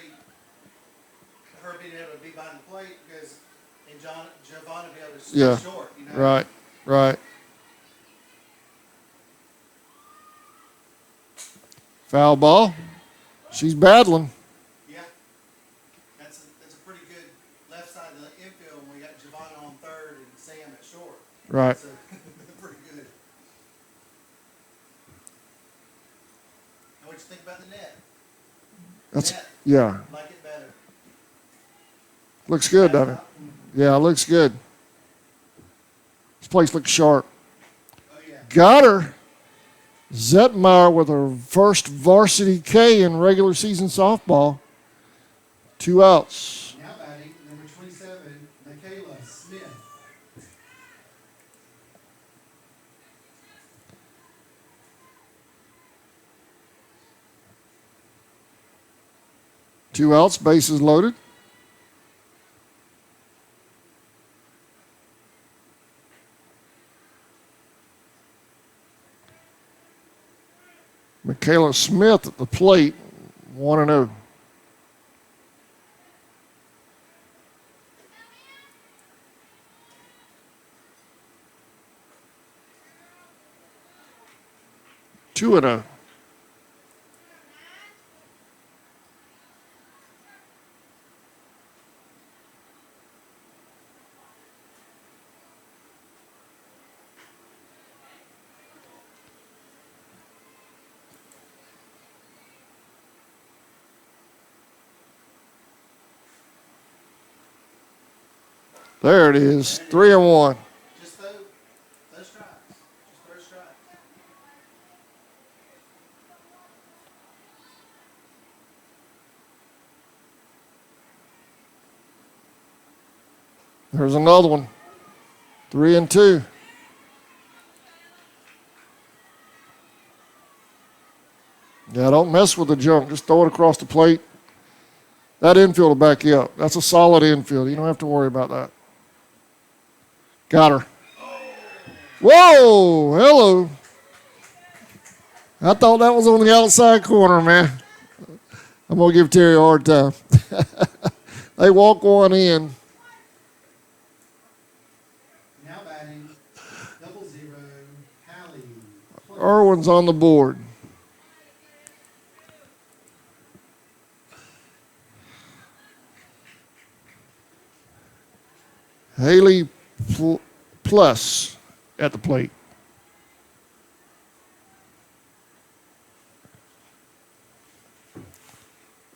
her being able to be behind the plate because, and Giovanna be able to stay Yeah. short, you know? Right, right. Foul ball. She's battling. Yeah. That's a pretty good left side of the infield when we got Giovanna on third and Sam at short. Right. So, pretty good. Now what you think about the net? That's Net, yeah. like it better. Looks good, doesn't it? Yeah, looks good. This place looks sharp. Oh yeah. Got her. Zetmeyer with her first varsity K in regular season softball. 2 outs. Now batting, number 27, Michaela Smith. Two outs, bases loaded. Michaela Smith at the plate, 1-0. Two and a. There it is, 3-1. Just throw strikes. Just throw strikes. There's another one, 3-2. Yeah, don't mess with the jump. Just throw it across the plate. That infield will back you up. That's a solid infield. You don't have to worry about that. Got her. Whoa, hello. I thought that was on the outside corner, man. I'm going to give Terry a hard time. They walk one in. Now batting, 0-0, Hallie. Irwin's on the board. Haley Plus at the plate.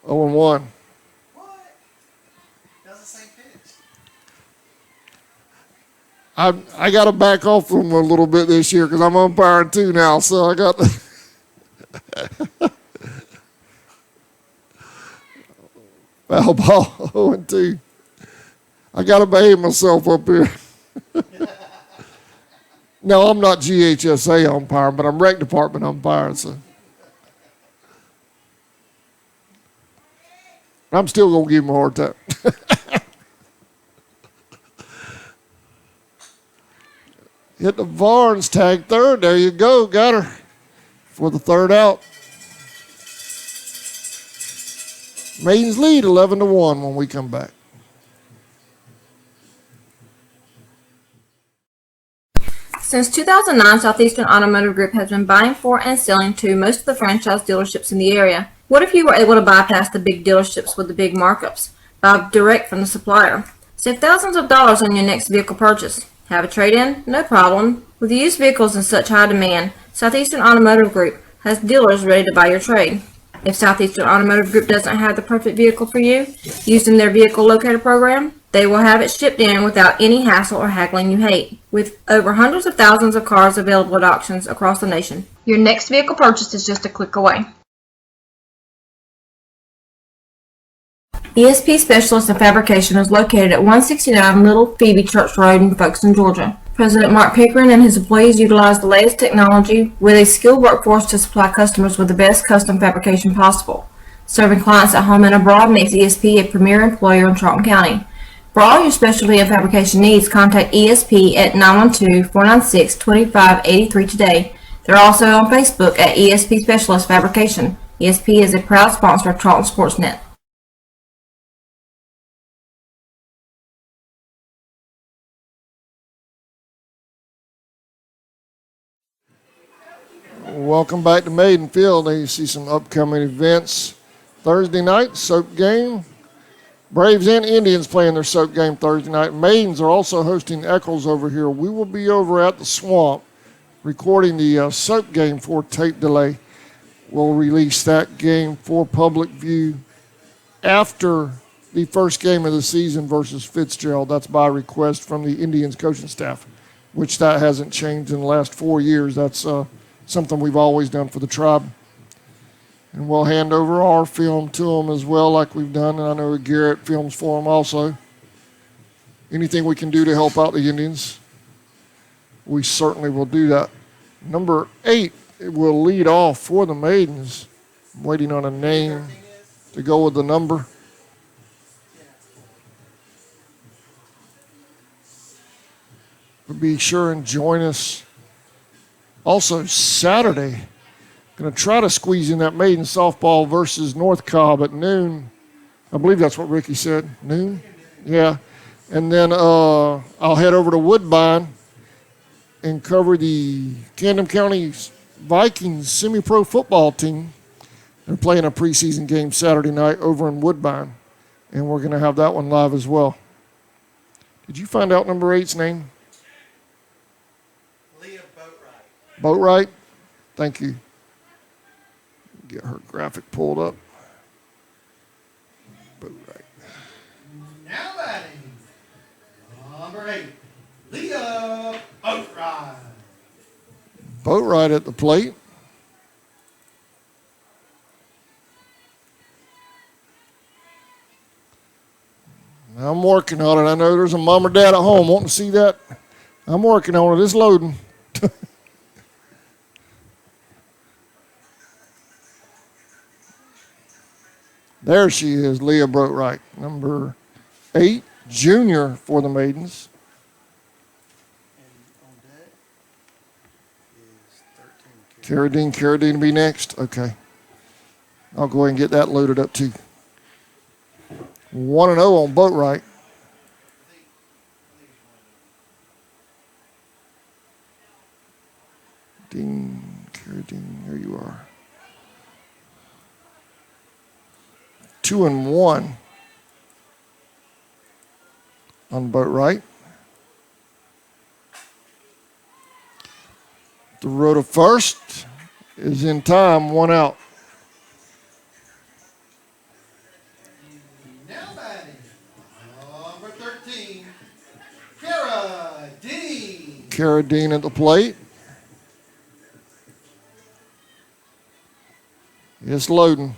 Oh and 1. What? That was the same pitch. I got to back off from him a little bit this year because I'm umpiring too now. So I got foul ball 0 and 2. I got to behave myself up here. No, I'm not GHSA umpiring, but I'm rec department umpiring. So I'm still going to give him a hard time. Hit the Barnes tag third. There you go. Got her for the third out. Maidens lead 11-1 when we come back. Since 2009, Southeastern Automotive Group has been buying for and selling to most of the franchise dealerships in the area. What if you were able to bypass the big dealerships with the big markups? Buy direct from the supplier. Save thousands of dollars on your next vehicle purchase. Have a trade-in? No problem. With used vehicles in such high demand, Southeastern Automotive Group has dealers ready to buy your trade. If Southeastern Automotive Group doesn't have the perfect vehicle for you, using their vehicle locator program, they will have it shipped in without any hassle or haggling you hate. With over hundreds of thousands of cars available at auctions across the nation, your next vehicle purchase is just a click away. ESP Specialist in Fabrication is located at 169 Little Phoebe Church Road in Folkestone, Georgia. President Mark Pickering and his employees utilize the latest technology with a skilled workforce to supply customers with the best custom fabrication possible. Serving clients at home and abroad makes ESP a premier employer in Charlton County. For all your specialty and fabrication needs, contact ESP at 912-496-2583 today. They're also on Facebook at ESP Specialist Fabrication. ESP is a proud sponsor of Charlton Sportsnet. Welcome back to Maiden Field. There you see some upcoming events. Thursday night, soap game. Braves and Indians playing their soap game Thursday night. Maidens are also hosting Eccles over here. We will be over at the Swamp recording the soap game for tape delay. We'll release that game for public view after the first game of the season versus Fitzgerald. That's by request from the Indians coaching staff, which that hasn't changed in the last 4 years. That's something we've always done for the Tribe. And we'll hand over our film to them as well, like we've done. And I know Garrett films for them also. Anything we can do to help out the Indians, we certainly will do that. Number 8 will lead off for the Maidens. I'm waiting on a name to go with the number. But be sure and join us also Saturday. Going to try to squeeze in that maiden softball versus North Cobb at noon. I believe that's what Ricky said. Noon? Yeah. And then I'll head over to Woodbine and cover the Camden County Vikings semi-pro football team. They're playing a preseason game Saturday night over in Woodbine, and we're going to have that one live as well. Did you find out number 8's name? Leah Boatwright. Boatwright? Thank you. Get her graphic pulled up. Boatwright. Now batting, number 8, Leah Boatwright. Boatwright at the plate. I'm working on it. I know there's a mom or dad at home wanting to see that. I'm working on it. It's loading. There she is, Leah Boatwright, number 8, junior for the Maidens. Carradine will be next. Okay. I'll go ahead and get that loaded up too. 1-0 on Boatwright. Carradine, there you are. 2-1 on Boatwright. The road to first is in time, 1 out. Now batting, number 13, Carradine. Carradine at the plate. It's loading.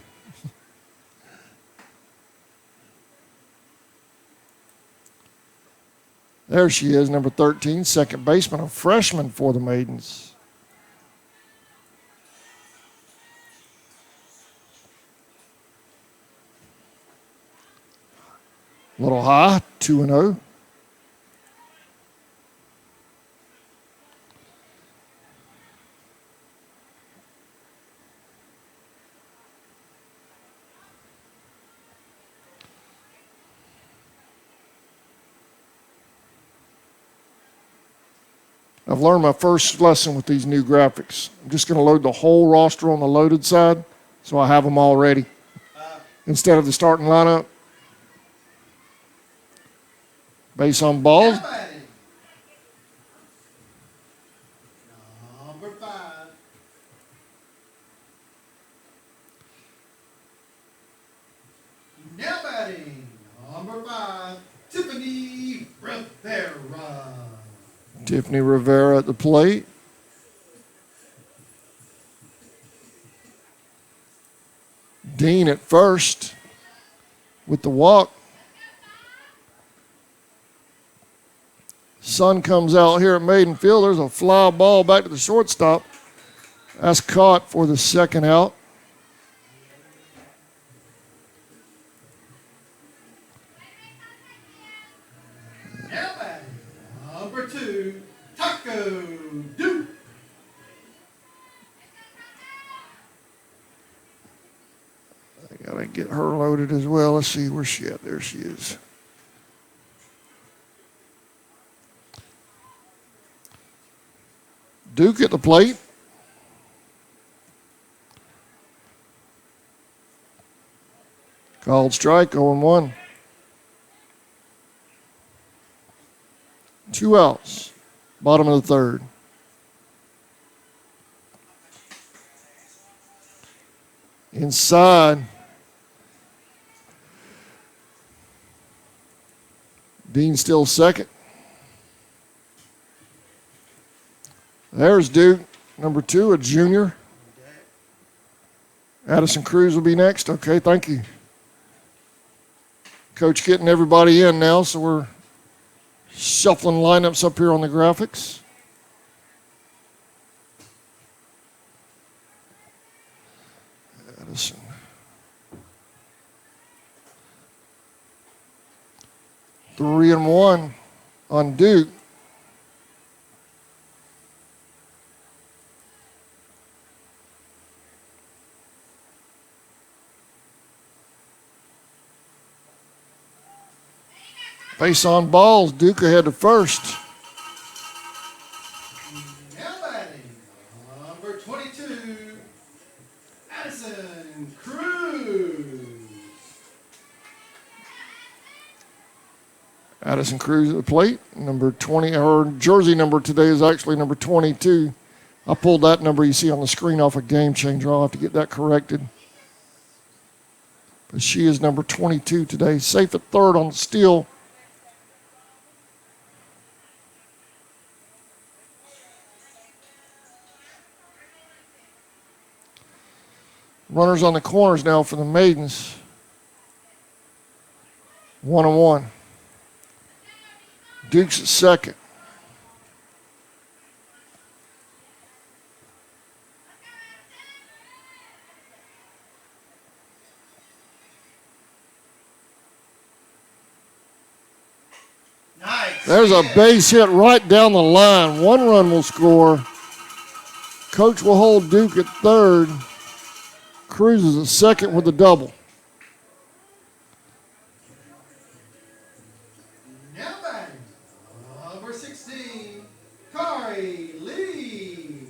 There she is, number 13, second baseman, a freshman for the Maidens. A little high, 2-0. I've learned my first lesson with these new graphics. I'm just going to load the whole roster on the loaded side so I have them all ready instead of the starting lineup. Base on balls. Now batting, number 5, now batting, number 5, Tiffany Rivera. Tiffany Rivera at the plate. Dean at first with the walk. Sun comes out here at Maiden Field. There's a fly ball back to the shortstop. That's caught for the second out. Now batting, number 2, Taco Duke. I gotta get her loaded as well. Let's see where she at. There she is. Duke at the plate. Called strike, 0-1. 2 outs. Bottom of the third. Inside. Dean still second. There's Duke, number 2, a junior. Addison Cruz will be next. Okay, thank you. Coach getting everybody in now, so we're shuffling lineups up here on the graphics. Addison. Three and one on Duke. Base on balls. Duke ahead to first. Now batting, number 22, Addison Cruz. Addison Cruz at the plate. Number 20, her jersey number today is actually number 22. I pulled that number you see on the screen off a Game Changer. I'll have to get that corrected. But she is number 22 today. Safe at third on the steal. Runners on the corners now for the Maidens. 1-1. Duke's at second. Nice. There's a base hit right down the line. 1 run will score. Coach will hold Duke at third. Cruz is at second with a double. Now batting, number 16, Kari Lee.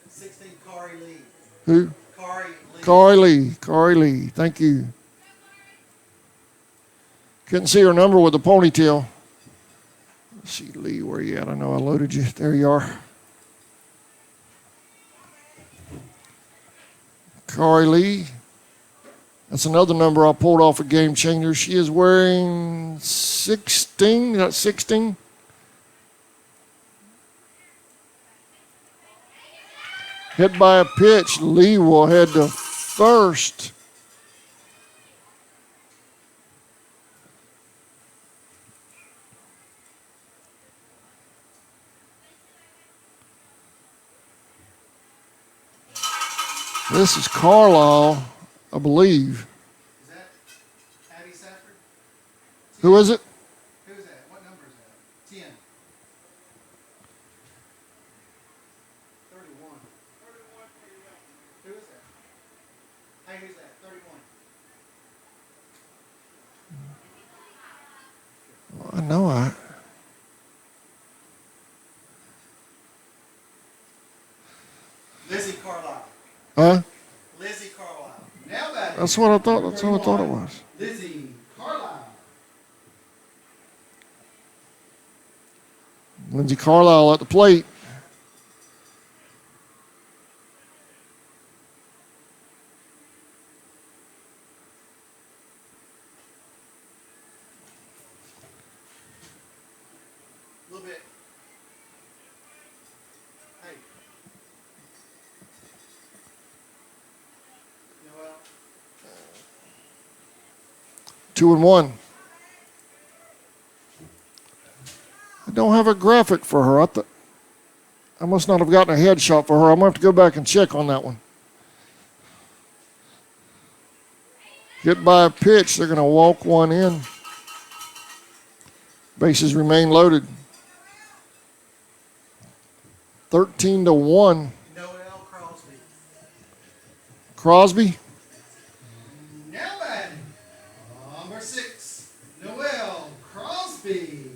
16, Kari Lee. Who? Kari Lee. Kari Lee. Kari Lee. Thank you. Couldn't see her number with the ponytail. Let's see, Lee, where you at? I know I loaded you. There you are. Kari Lee. That's another number I pulled off a Game Changer. She is wearing 16. That's 16. Hit by a pitch. Lee will head to first. This is Carlisle, I believe. Is that Abby Safford? Who is it? Who is that? What number is that? 10. 31. Who is that? Hey, who's that? 31. I know I. Lizzie Carlisle. Huh? Lizzie Carlisle. Now batting. That's what I thought. That's what I thought it was. Lizzie Carlisle. Lindsey Carlisle at the plate. A little bit. Hey. Noel. 2-1. I don't have a graphic for her. I must not have gotten a headshot for her. I'm going to have to go back and check on that one. Hit by a pitch. They're going to walk one in. Bases remain loaded. 13-1. Noel Crosby. Crosby. Now batting. Number 6. Noel Crosby.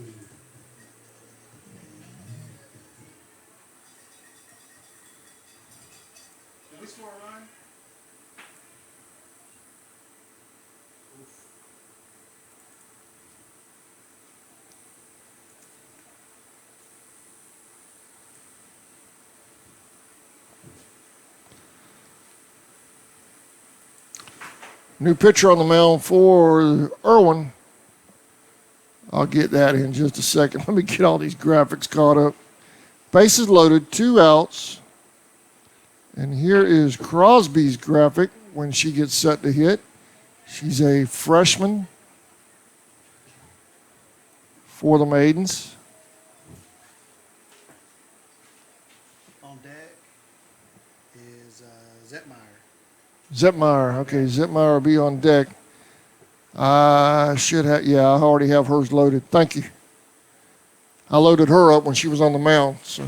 Did we score a run? New pitcher on the mound for Irwin. I'll get that in just a second. Let me get all these graphics caught up. Bases loaded, 2 outs. And here is Crosby's graphic when she gets set to hit. She's a freshman for the Maidens. On deck is Zetmeyer. Zepmeyer. Okay, Zepmeyer will be on deck. I should have, yeah, I already have hers loaded. Thank you. I loaded her up when she was on the mound. So.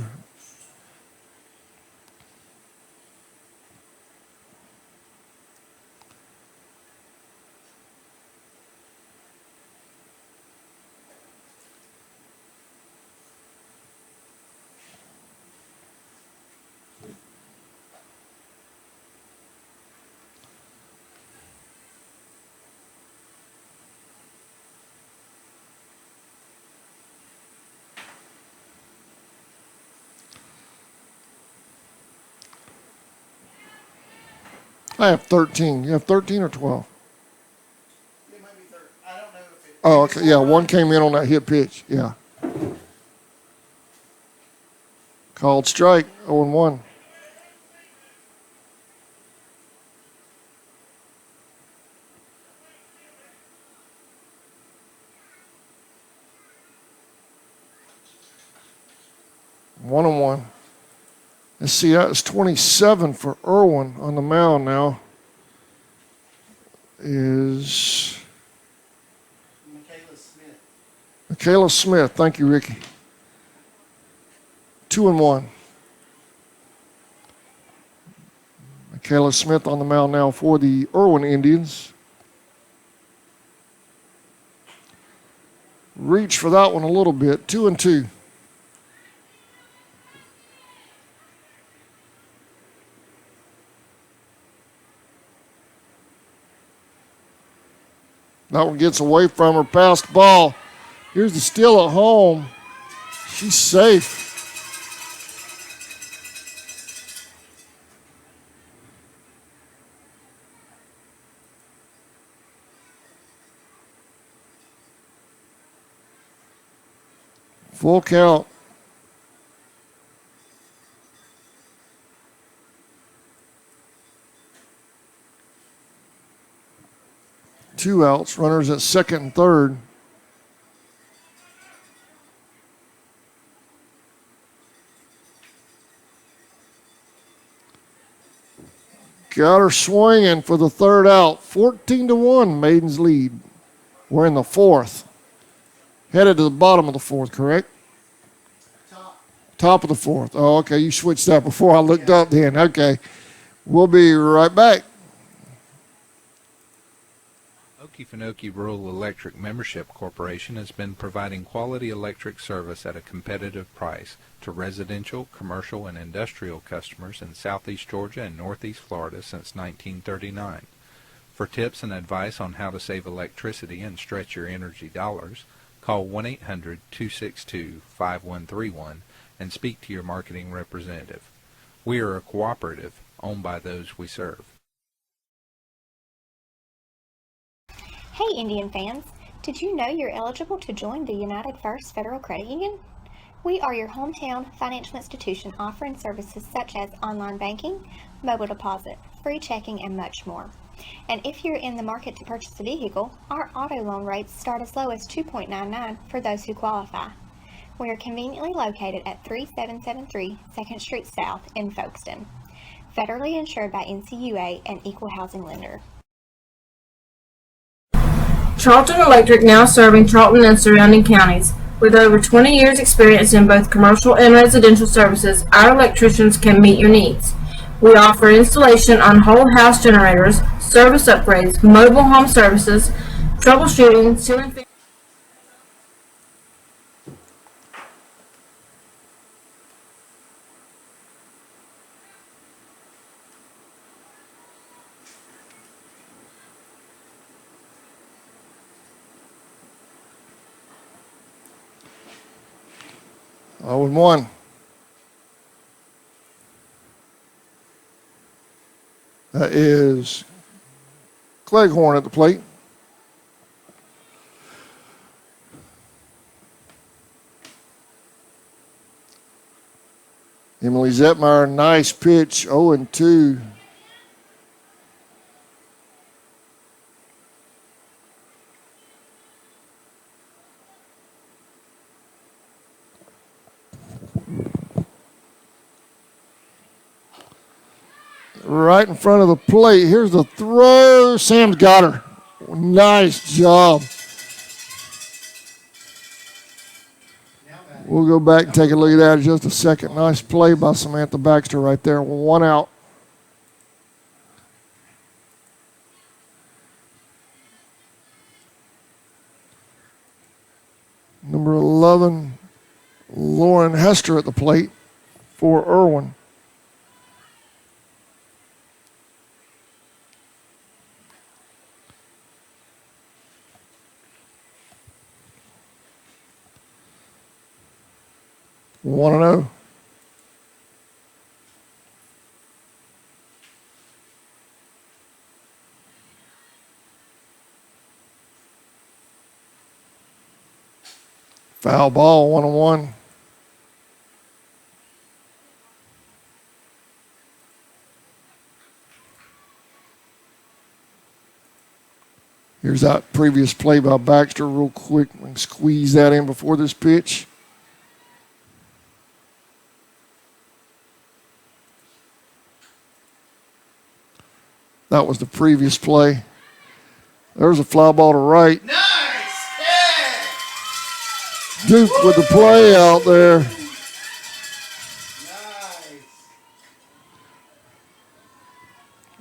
I have 13. You have 13 or 12? It might be third. I don't know if it. Oh, okay. Yeah, one came in on that hit pitch. Yeah. Called strike, 0-1. One and one. Let's see, that's 27 for Irwin on the mound now. Is Michaela Smith. Thank you, Ricky. 2-1. Michaela Smith on the mound now for the Irwin Indians. Reach for that one a little bit. 2-2. That one gets away from her, past ball. Here's the steal at home. She's safe. Full count. Two outs, runners at second and third. Got her swinging for the third out. 14-1, Maidens lead. We're in the fourth. Headed to the bottom of the fourth, correct? Top of the fourth. Oh, okay. You switched that before I looked up then. Okay. We'll be right back. Okefenokee Rural Electric Membership Corporation has been providing quality electric service at a competitive price to residential, commercial, and industrial customers in southeast Georgia and northeast Florida since 1939. For tips and advice on how to save electricity and stretch your energy dollars, call 1-800-262-5131 and speak to your marketing representative. We are a cooperative owned by those we serve. Hey Indian fans, did you know you're eligible to join the United First Federal Credit Union? We are your hometown financial institution offering services such as online banking, mobile deposit, free checking, and much more. And if you're in the market to purchase a vehicle, our auto loan rates start as low as 2.99 for those who qualify. We are conveniently located at 3773 2nd Street South in Folkestone. Federally insured by NCUA and Equal Housing Lender. Charlton Electric now serving Charlton and surrounding counties. With over 20 years experience in both commercial and residential services, our electricians can meet your needs. We offer installation on whole house generators, service upgrades, mobile home services, troubleshooting, ceiling fan. Oh, and one. That is Cleghorn at the plate. Emily Zetmeyer, nice pitch, 0-2. Right in front of the plate. Here's the throw. Sam's got her. Nice job. We'll go back and take a look at that in just a second. Nice play by Samantha Baxter right there. One out. Number 11, Lauren Hester at the plate for Irwin. 1-0. Foul ball, 1-1. Here's that previous play by Baxter real quick. We can squeeze that in before this pitch. That was the previous play. There's a fly ball to right. Nice catch! Duke with the play out there. Nice.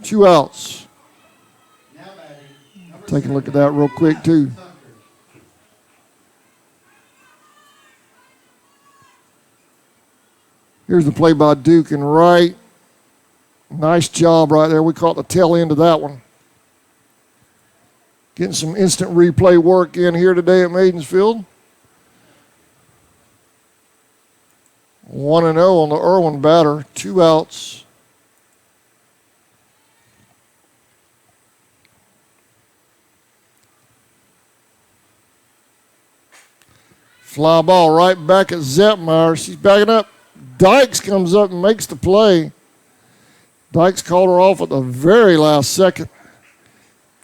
Two outs. Now batting. Number Take a look at that real quick, too. Here's the play by Duke and right. Nice job right there. We caught the tail end of that one. Getting some instant replay work in here today at Maidens Field. 1-0 on the Irwin batter. 2 outs. Fly ball right back at Zettmeyer. She's backing up. Dykes comes up and makes the play. Dykes called her off at the very last second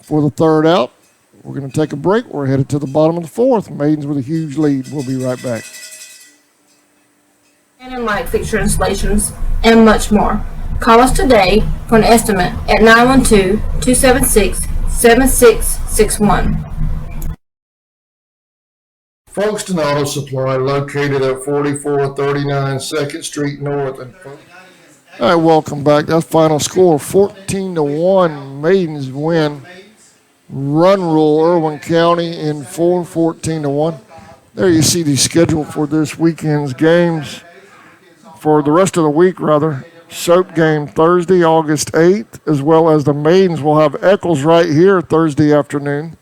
for the third out. We're going to take a break. We're headed to the bottom of the fourth. Maidens with a huge lead. We'll be right back. And light fixture installations, and much more. Call us today for an estimate at 912-276-7661. Folkestone Auto Supply, located at 4439 2nd Street North. All right, welcome back. That's final score, 14-1. Maidens win. Run rule, Irwin County in 14-1. There you see the schedule for this weekend's games. For the rest of the week, rather. Soap game Thursday, August 8th, as well as the Maidens will have Eccles right here Thursday afternoon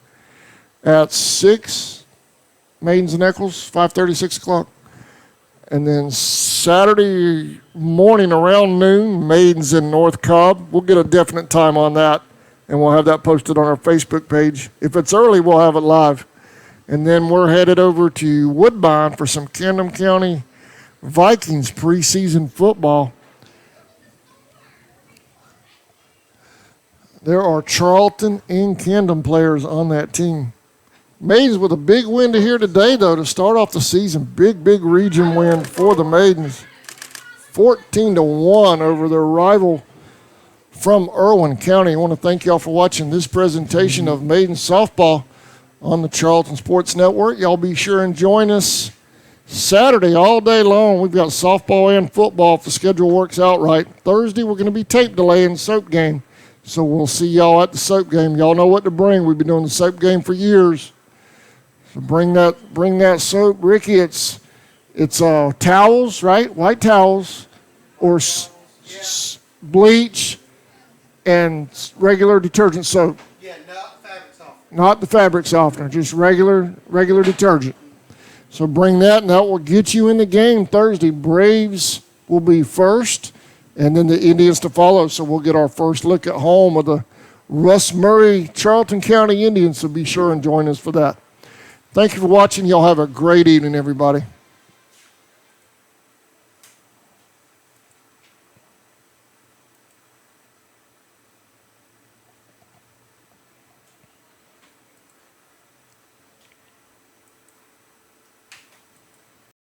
at 6. Maidens and Eccles, 5:30, 6 o'clock. And then Saturday morning around noon, Maidens in North Cobb. We'll get a definite time on that, and we'll have that posted on our Facebook page. If it's early, we'll have it live. And then we're headed over to Woodbine for some Camden County Vikings preseason football. There are Charlton and Camden players on that team. Maidens with a big win to here today, though, to start off the season. Big region win for the Maidens. 14-1 over their rival from Irwin County. I want to thank y'all for watching this presentation of Maidens softball on the Charlton Sports Network. Y'all be sure and join us Saturday all day long. We've got softball and football if the schedule works out right. Thursday, we're going to be tape delay in soap game. So we'll see y'all at the soap game. Y'all know what to bring. We've been doing the soap game for years. So bring that soap, Ricky. It's towels, right? White towels, or bleach and regular detergent soap. Yeah, not fabric softener. Not the fabric softener, just regular detergent. So bring that, and that will get you in the game Thursday. Braves will be first, and then the Indians to follow. So we'll get our first look at home of the Russ Murray Charlton County Indians. So be sure and join us for that. Thank you for watching. Y'all have a great evening, everybody.